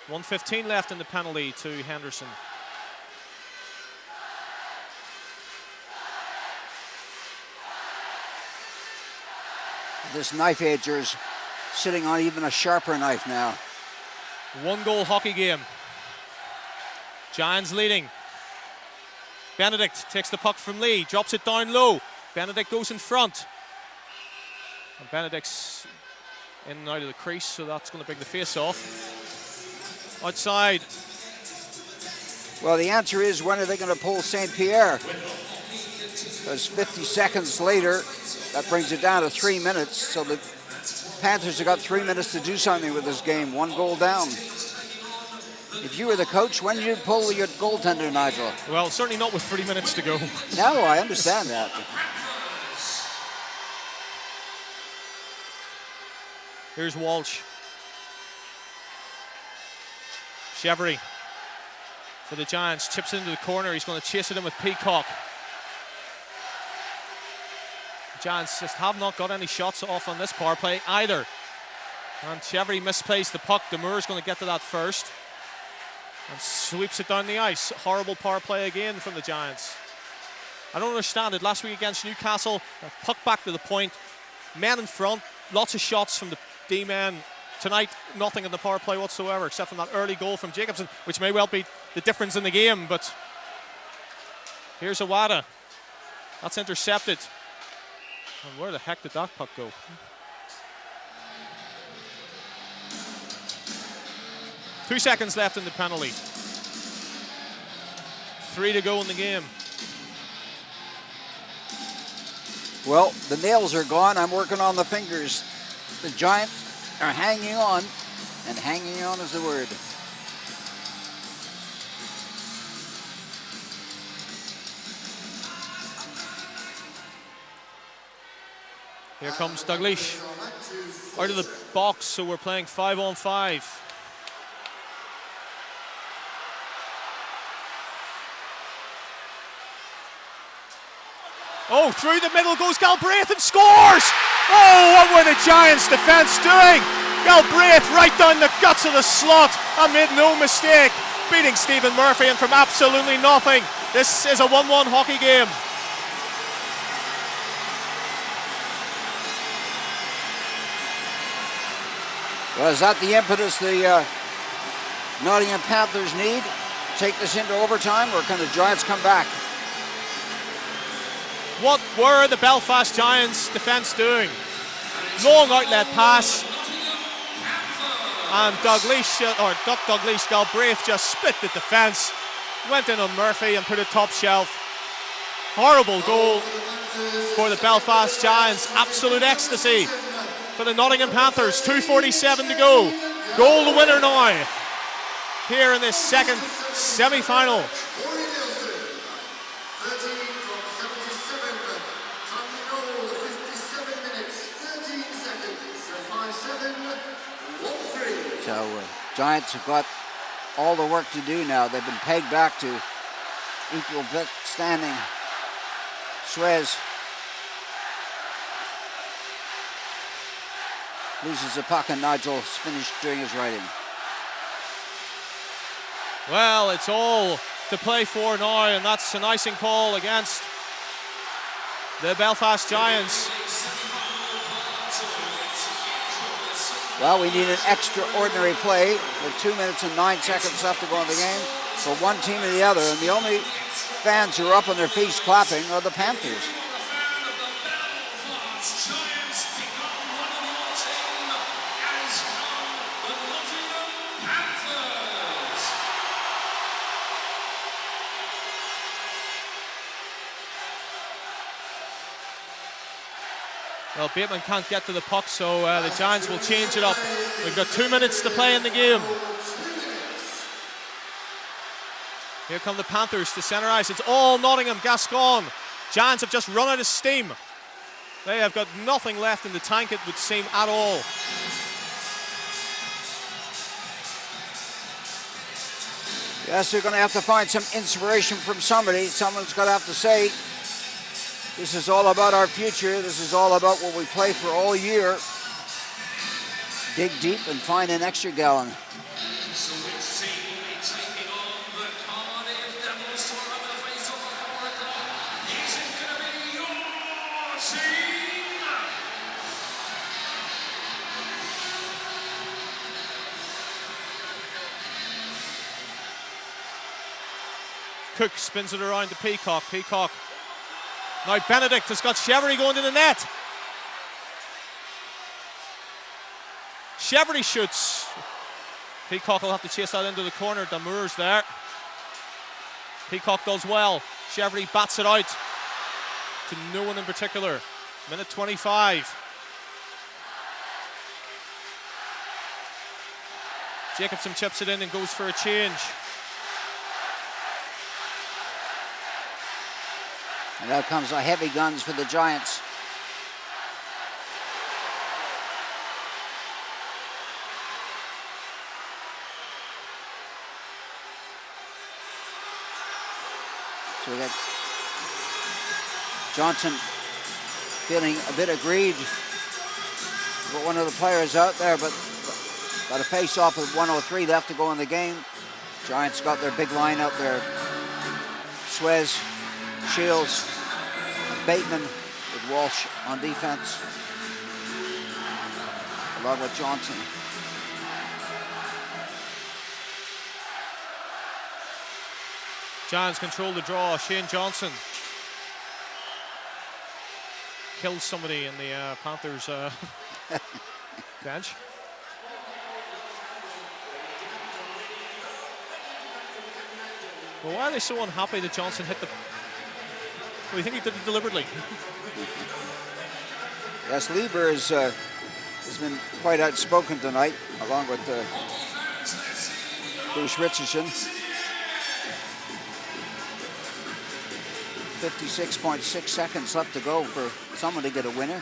1:15 left in the penalty to Henderson. This knife edger's sitting on even a sharper knife now. 1-goal hockey game. Giants leading. Benedict takes the puck from Lee, drops it down low. Benedict goes in front. And Benedict's in and out of the crease, so that's going to bring the face off. Outside. Well, the answer is, when are they going to pull St. Pierre? Because 50 seconds later, that brings it down to 3 minutes. So the Panthers have got 3 minutes to do something with this game. 1 goal down. If you were the coach, when did you pull your goaltender, Nigel? Well, certainly not with 3 minutes to go. No, I understand that. Here's Walsh. Chevery for the Giants. Chips into the corner. He's going to chase it in with Peacock. The Giants just have not got any shots off on this power play either. And Chevery misplays the puck. Demure's going to get to that first. And sweeps it down the ice. Horrible power play again from the Giants. I don't understand it. Last week against Newcastle, puck back to the point. Men in front. Lots of shots from the D-men. Tonight, nothing in the power play whatsoever, except from that early goal from Jacobson, which may well be the difference in the game. But here's Awada. That's intercepted. And where the heck did that puck go? Two seconds left in the penalty. 3 to go in the game. Well, the nails are gone. I'm working on the fingers. The Giants are hanging on, and hanging on is the word. Here comes Dalglish out of the box, so we're playing 5-on-5. Oh, through the middle goes Galbraith and scores! Oh, what were the Giants' defence doing? Galbraith right down the guts of the slot and made no mistake, beating Stephen Murphy, and from absolutely nothing. This is a 1-1 hockey game. Well, is that the impetus the Nottingham Panthers need to take this into overtime, or can the Giants come back? What were the Belfast Giants defence doing? Long outlet pass. And Douglas Galbraith just split the defence. Went in on Murphy and put it top shelf. Horrible goal for the Belfast Giants. Absolute ecstasy for the Nottingham Panthers. 2:47 to go. Goal the winner now here in this second semi-final. So Giants have got all the work to do now. They've been pegged back to equal standing. Suez loses the puck and Nigel's finished doing his writing. Well, it's all to play for now, and that's an icing call against the Belfast Giants. Well, we need an extraordinary play with 2 minutes and 9 seconds left to go in the game for one team or the other, and the only fans who are up on their feet clapping are the Panthers. Well, Bateman can't get to the puck, so the Giants will change it up. We've got 2 minutes to play in the game. Here come the Panthers to centre ice. It's all Nottingham, Gascon. Giants have just run out of steam. They have got nothing left in the tank, it would seem, at all. Yes, they're going to have to find some inspiration from somebody. Someone's going to have to say, this is all about our future. This is all about what we play for all year. Dig deep and find an extra gallon. Cook spins it around to Peacock. Peacock. Now Benedict has got Cheverry going to the net. Cheverry shoots. Peacock will have to chase that into the corner. Damour's there. Peacock does well. Cheverry bats it out to no one in particular. Minute 25. Jacobson chips it in and goes for a change. And out comes the heavy guns for the Giants. So we got Johnson feeling a bit aggrieved with one of the players out there, but got a face-off with 1:03 left to go in the game. Giants got their big line out there. Suez, Shields, and Bateman with Walsh on defense, along with Johnson. Giants control the draw. Shane Johnson kills somebody in the Panthers bench. Well, why are they so unhappy that Johnson hit the... Well, you think he did it deliberately? Yes, Lieber has been quite outspoken tonight, along with Bruce Richardson. 56.6 seconds left to go for someone to get a winner.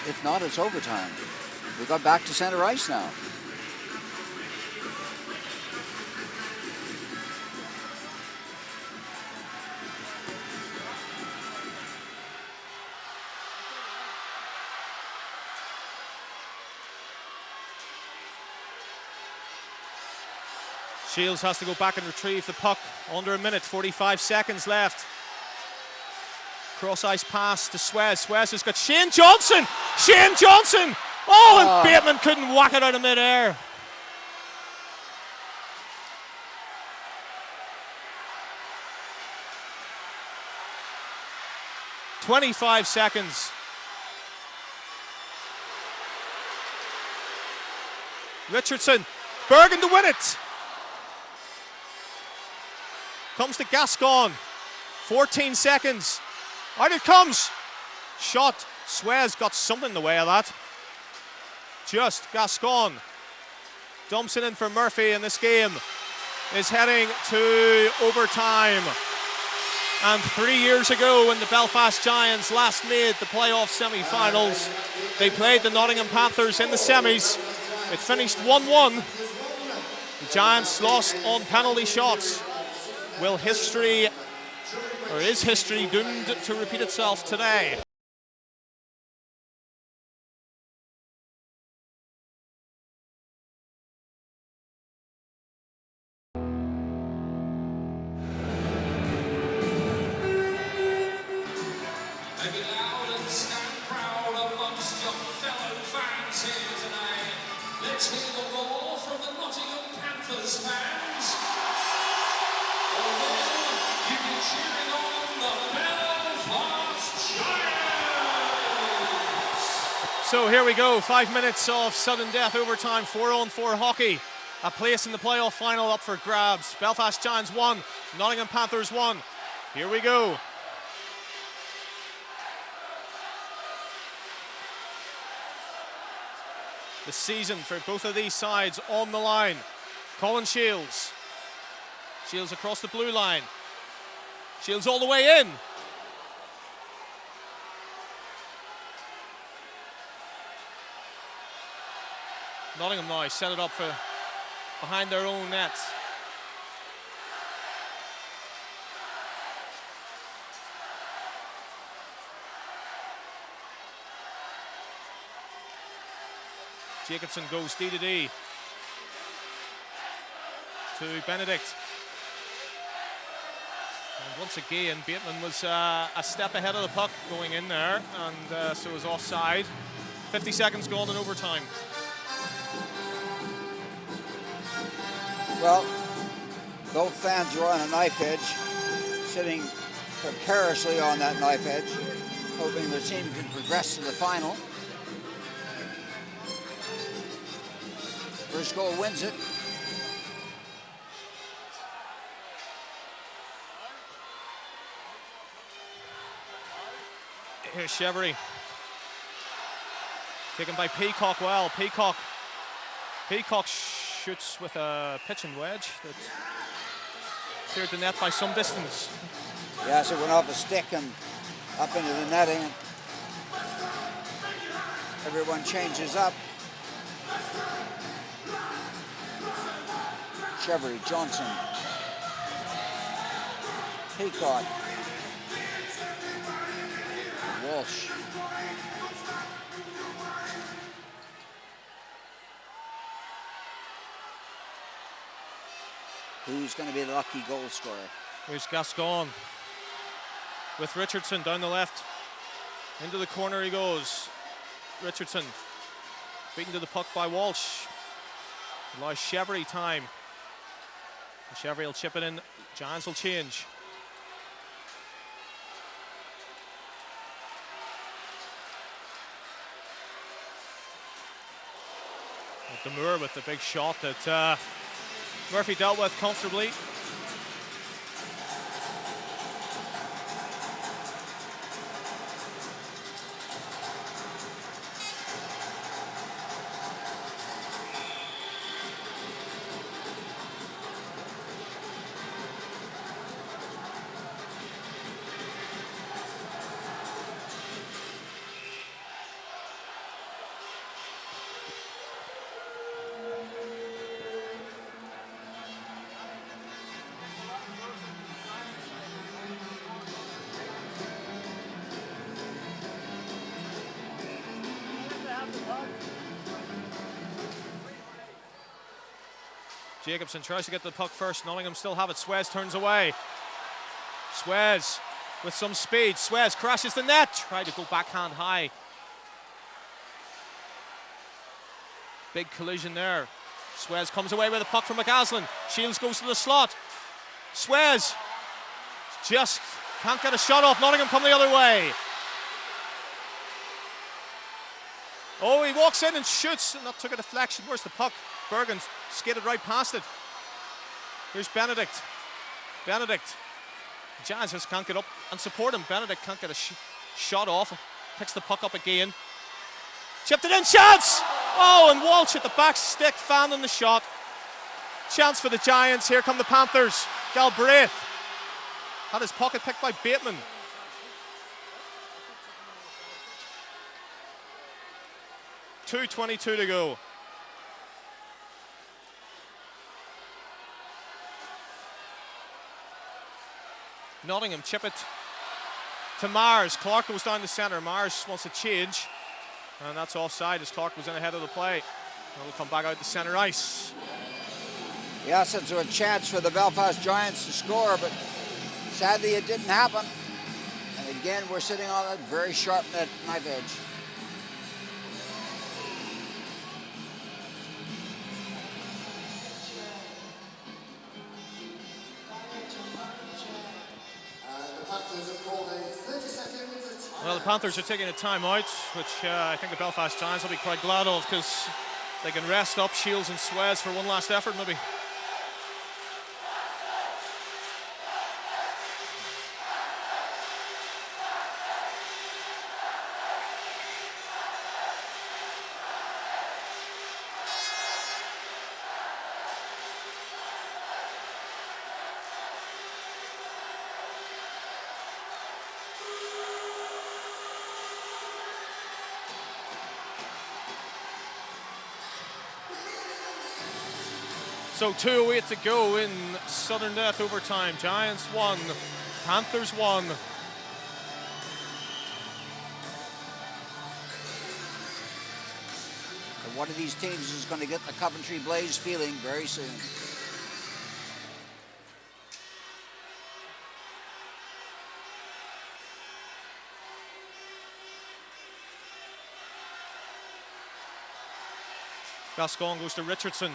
If not, it's overtime. We got back to center ice now. Shields has to go back and retrieve the puck. Under a minute, 45 seconds left. Cross-ice pass to Suez. Suez has got Shane Johnson! Shane Johnson! Oh, and Bateman couldn't whack it out of mid-air. 25 seconds. Richardson, Bergen to win it. Comes to Gascon, 14 seconds. Out it comes. Shot, Suez got something in the way of that. Just Gascon dumps it in for Murphy, and this game is heading to overtime. And 3 years ago, when the Belfast Giants last made the playoff semi-finals, they played the Nottingham Panthers in the semis. It finished 1-1. The Giants lost on penalty shots. Will history, or is history doomed to repeat itself today? Make it loud and stand proud amongst your fellow fans here tonight. Let's hear the roar from the Nottingham Panthers fans. Although you be cheering on the Belfast Giants. So here we go, 5 minutes of sudden death overtime, 4-on-4 hockey. A place in the playoff final up for grabs. Belfast Giants 1, Nottingham Panthers 1. Here we go. The season for both of these sides on the line. Colin Shields. Shields across the blue line. Shields all the way in. Nottingham now set it up for behind their own nets. Jacobson goes D to D to Benedict. And once again, Bateman was a step ahead of the puck going in there, and so was offside. 50 seconds gone in overtime. Well, both fans are on a knife edge, sitting precariously on that knife edge, hoping their team can progress to the final. First goal wins it. Here's Chevery. Taken by Peacock well. Peacock shoots with a pitching wedge that cleared the net by some distance. Yes, it went off a stick and up into the netting. Everyone changes up. Chevery, Johnson, Peacock, Walsh. Who's going to be the lucky goal scorer? Here's Gascon with Richardson down the left. Into the corner he goes. Richardson beaten to the puck by Walsh. Allows Chevery time. Chevery will chip it in. Giants will change. Demure with the big shot that Murphy dealt with comfortably. Jacobson tries to get the puck first. Nottingham still have it. Suez turns away. Suez with some speed. Suez crashes the net. Tried to go backhand high. Big collision there. Suez comes away with the puck from McCaslin. Shields goes to the slot. Suez just can't get a shot off. Nottingham come the other way. Oh, he walks in and shoots, and that took a deflection. Where's the puck? Bergen skated right past it. Here's Benedict. Benedict. Giants just can't get up and support him. Benedict can't get a shot off. Picks the puck up again. Chipped it in, chance! Oh, and Walsh at the back stick, fanning the shot. Chance for the Giants. Here come the Panthers. Galbraith had his pocket picked by Bateman. .2:22 to go. Nottingham chip it to Mars. Clark goes down the centre. Mars wants to change, and that's offside as Clark was in ahead of the play. It'll come back out to centre ice. Yes, it's a chance for the Belfast Giants to score, but sadly it didn't happen. And again, we're sitting on a very sharp knife edge. Well, the Panthers are taking a timeout, which I think the Belfast Giants will be quite glad of, because they can rest up Shields and Suez for one last effort, maybe. So 2:08 to go in Southern Death overtime. Giants 1, Panthers 1. And one of these teams is going to get the Coventry Blaze feeling very soon. Gascon goes to Richardson.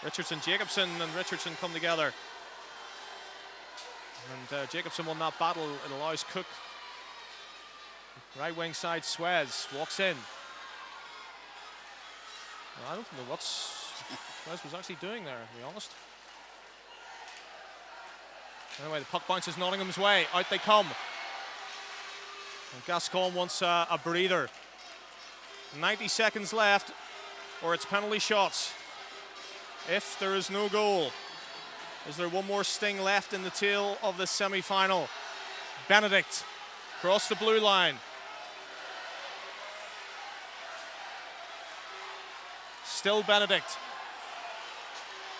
Richardson, Jacobson, and Richardson come together. And Jacobson won that battle. It allows Cook. Right wing side, Suez walks in. Well, I don't know what Suez was actually doing there, to be honest. Anyway, the puck bounces Nottingham's way. Out they come. And Gascon wants a breather. 90 seconds left, or it's penalty shots. If there is no goal, is there one more sting left in the tail of the semi-final? Benedict across the blue line. Still Benedict.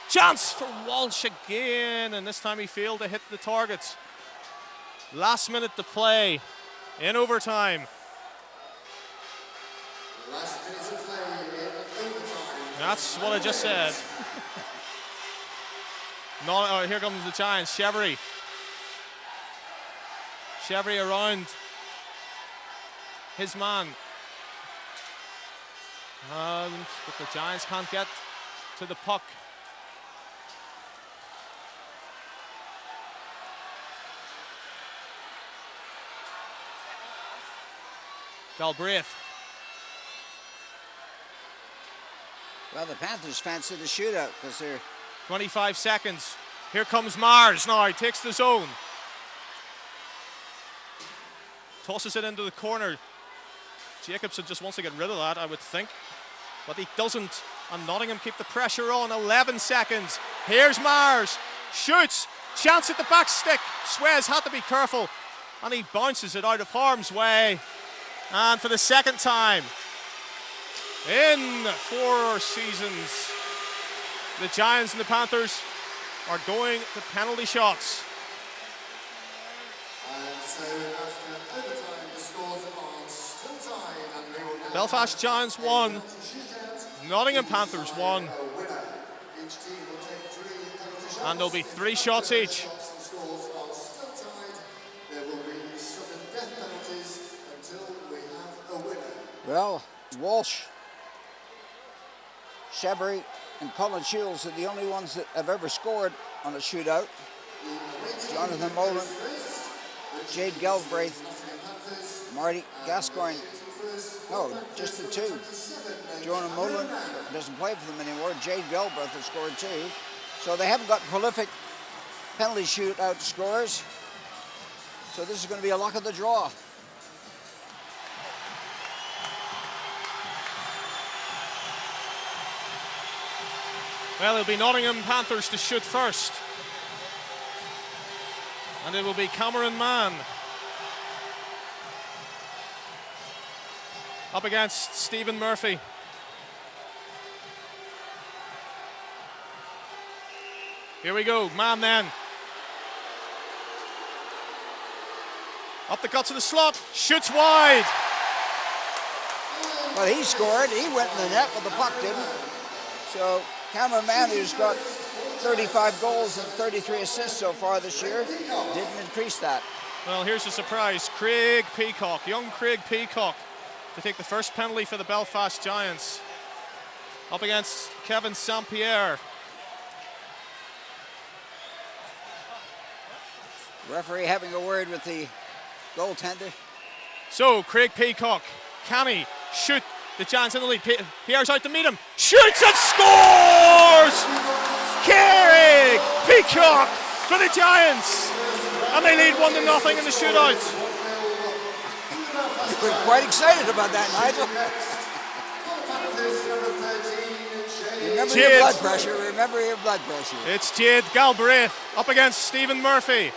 Chance for Walsh again, and this time he failed to hit the target. Last minute to play in overtime. Last minute to play in overtime. That's what I just said. Here comes the Giants. Chevry. Chevry around his man. But the Giants can't get to the puck. Galbraith. Well, the Panthers fancy the shootout because they're 25 seconds. Here comes Mars now. He takes the zone. Tosses it into the corner. Jacobson just wants to get rid of that, I would think. But he doesn't. And Nottingham keep the pressure on. 11 seconds. Here's Mars. Shoots. Chance at the back stick. Suez had to be careful. And he bounces it out of harm's way. And for the second time in 4 seasons, the Giants and the Panthers are going to penalty shots. And so after overtime, the scores are still tied. And they will Belfast Giants 1, Nottingham Panthers 1. Each team will take 3 penalty shots. And there'll be 3 shots each. The scores are still tied. There will be sudden death penalties until we have a winner. well, Walsh, Chevry, and Colin Shields are the only ones that have ever scored on a shootout. Jonathan Mullen, Jade Galbraith, Marty Gascoigne, No, just the two. Jonah Mullen doesn't play for them anymore. Jade Galbraith has scored 2. So they haven't got prolific penalty shootout scorers. So this is going to be a luck of the draw. Well, it'll be Nottingham Panthers to shoot first. And it will be Cameron Mann up against Stephen Murphy. Here we go, Mann then. Up the guts of the slot, shoots wide. Well, he scored, he went in the net, but the puck didn't. So Cameron Mann, who's got 35 goals and 33 assists so far this year, didn't increase that. Well, here's a surprise. Craig Peacock, young Craig Peacock, to take the first penalty for the Belfast Giants. Up against Kevin St. Pierre. Referee having a word with the goaltender. So, Craig Peacock, can he shoot the Giants in the lead? Pierre's out to meet him, shoots and scores! Craig Peacock for the Giants, and they lead 1-0 in the shootout. We're quite excited about that, Nigel. Remember your blood pressure, remember your blood pressure. It's Jade Galbraith up against Stephen Murphy.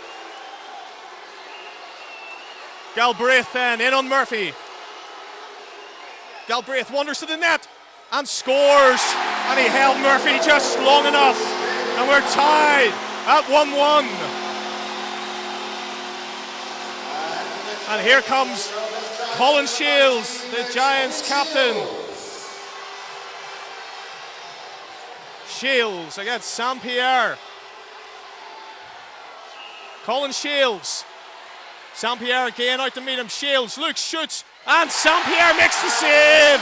Galbraith then in on Murphy. Galbraith wanders to the net and scores, and he held Murphy just long enough, and we're tied at 1-1. And here comes Colin Shields, the Giants captain. Shields against St. Pierre. Colin Shields. St. Pierre again out to meet him. Shields looks, shoots, and St. Pierre makes the save.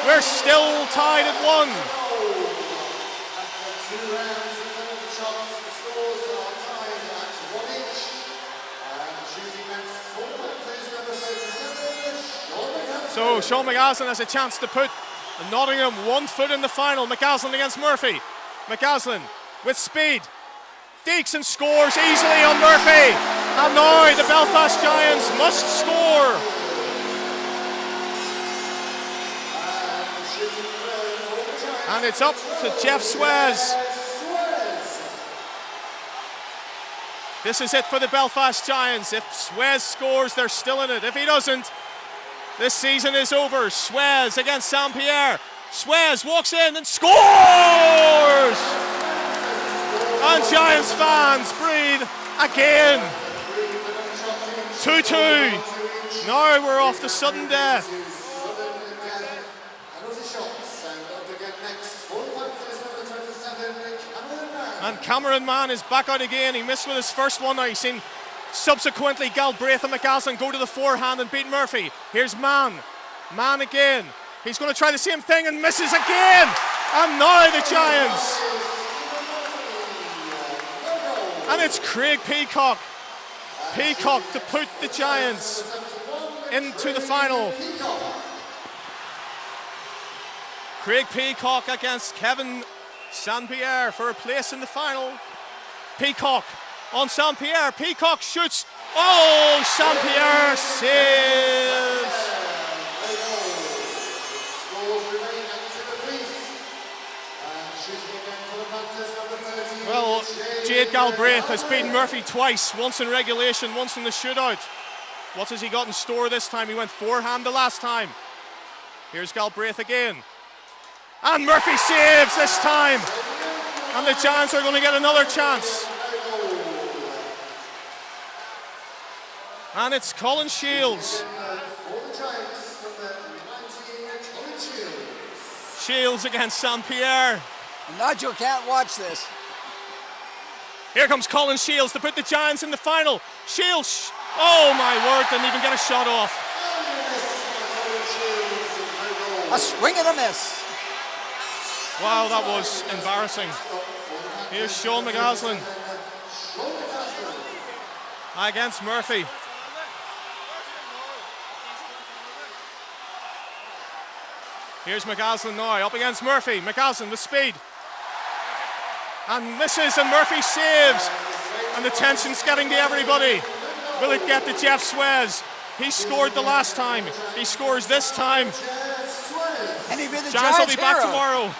We're still tied at 1. So Sean McCaslin has a chance to put Nottingham 1 foot in the final. McCaslin against Murphy. McCaslin with speed. Deeks and scores easily on Murphy. And now the Belfast Giants must score. And it's up to Jeff Swez. This is it for the Belfast Giants. If Swez scores, they're still in it. If he doesn't, this season is over. Swez against St. Pierre. Swez walks in and scores! And Giants fans breathe again. 2-2. Now we're off to sudden death. And Cameron Mann is back out again. He missed with his first one. Now he's seen subsequently Galbraith and McCaslin go to the forehand and beat Murphy. Here's Mann. Mann again. He's going to try the same thing and misses again. And now the Giants. And it's Craig Peacock. Peacock to put the Giants into the final. Craig Peacock against Kevin St. Pierre for a place in the final. Peacock on St. Pierre. Peacock shoots. Oh, St. Pierre saves. Well, Jade Galbraith has beaten Murphy twice, once in regulation, once in the shootout. What has he got in store this time? He went forehand the last time. Here's Galbraith again. And Murphy saves this time. And the Giants are going to get another chance. And it's Colin Shields. Shields against St. Pierre. Nigel can't watch this. Here comes Colin Shields to put the Giants in the final. Shields, oh my word, didn't even get a shot off. A swing and a miss. Wow, that was embarrassing. Here's Sean McCaslin against Murphy. Here's McCaslin now, up against Murphy. McCaslin with speed. And misses, and Murphy saves. And the tension's getting to everybody. Will it get to Jeff Swez? He scored the last time. He scores this time. And he'll be the Giants will be back hero. tomorrow.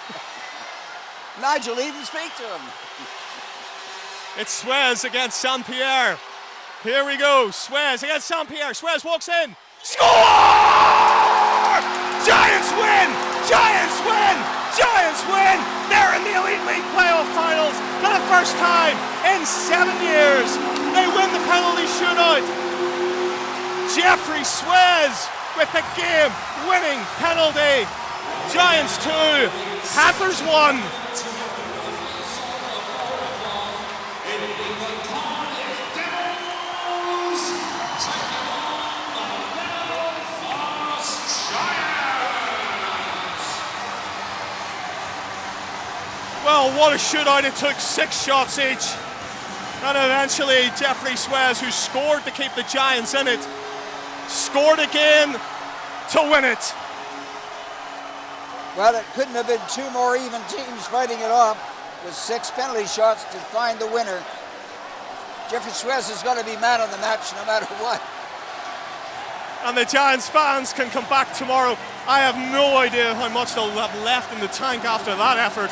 Nigel even speak to him. It's Swez against St. Pierre. Here we go. Swez against St. Pierre. Swez walks in. Score! Giants win! Giants win! Giants win! They're in the Elite League playoff finals for the first time in 7 years. They win the penalty shootout. Jeffrey Swez with the game-winning penalty. Giants 2, Panthers 1. Well, what a shootout. It took 6 shots each. And eventually Jeffrey Swez, who scored to keep the Giants in it, scored again to win it. Well, it couldn't have been 2 more even teams fighting it off with 6 penalty shots to find the winner. Jeffrey Swez is going to be man of the match no matter what. And the Giants fans can come back tomorrow. I have no idea how much they'll have left in the tank after that effort.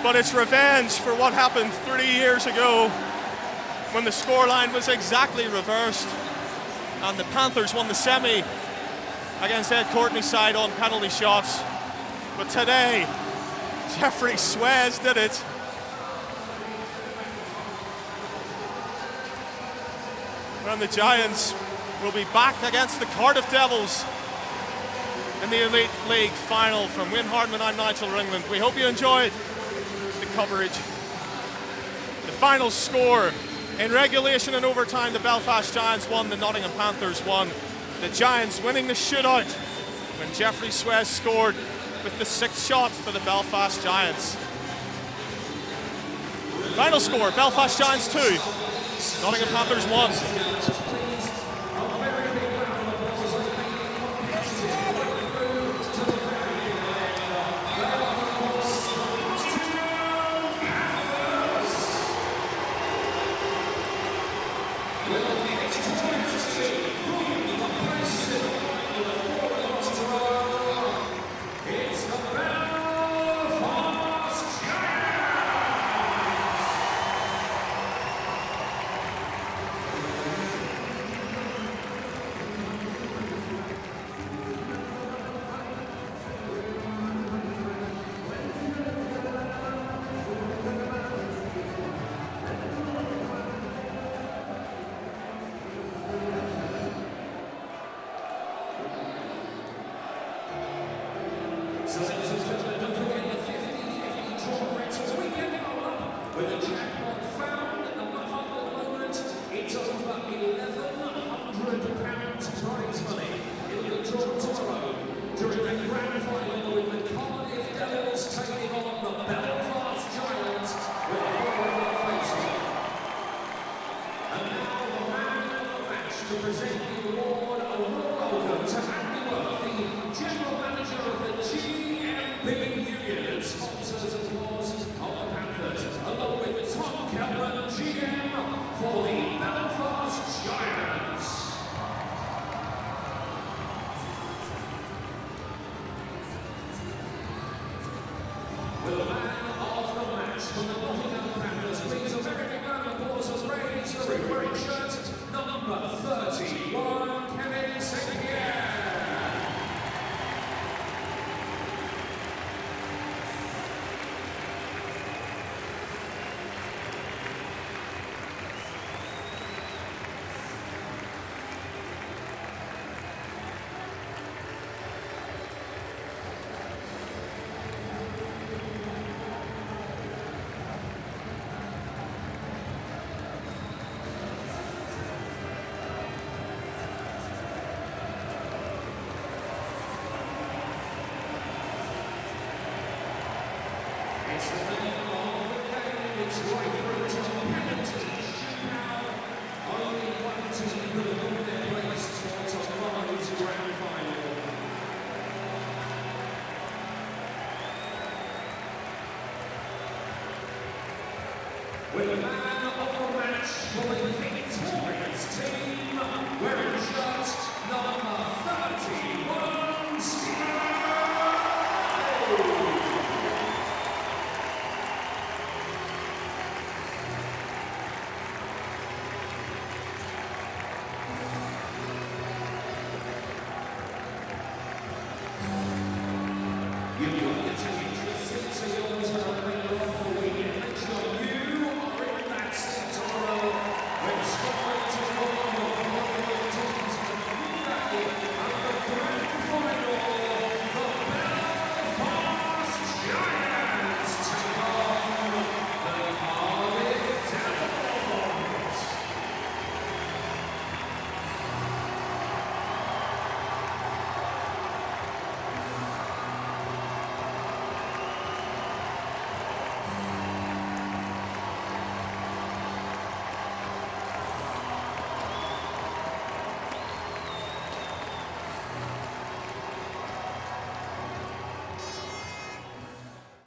But it's revenge for what happened 3 years ago when the scoreline was exactly reversed and the Panthers won the semi against Ed Courtney's side on penalty shots. But today, Jeffrey Swez did it. And the Giants will be back against the Cardiff Devils in the Elite League final. From Wayne Hardman, I'm Nigel Ringland. We hope you enjoyed the coverage. The final score: in regulation and overtime, the Belfast Giants won, the Nottingham Panthers won. The Giants winning the shootout when Jeffrey Swez scored with the 6th shot for the Belfast Giants. Final score: Belfast Giants 2, Nottingham Panthers 1. Will the man of the match from the Nottingham Panthers please a very big round of applause as raised the referee shirt number 31, Kevin St. Pierre. It's the name of the game, it's right through to the penalty shootout. Only one team could have won their place towards a rise grand final.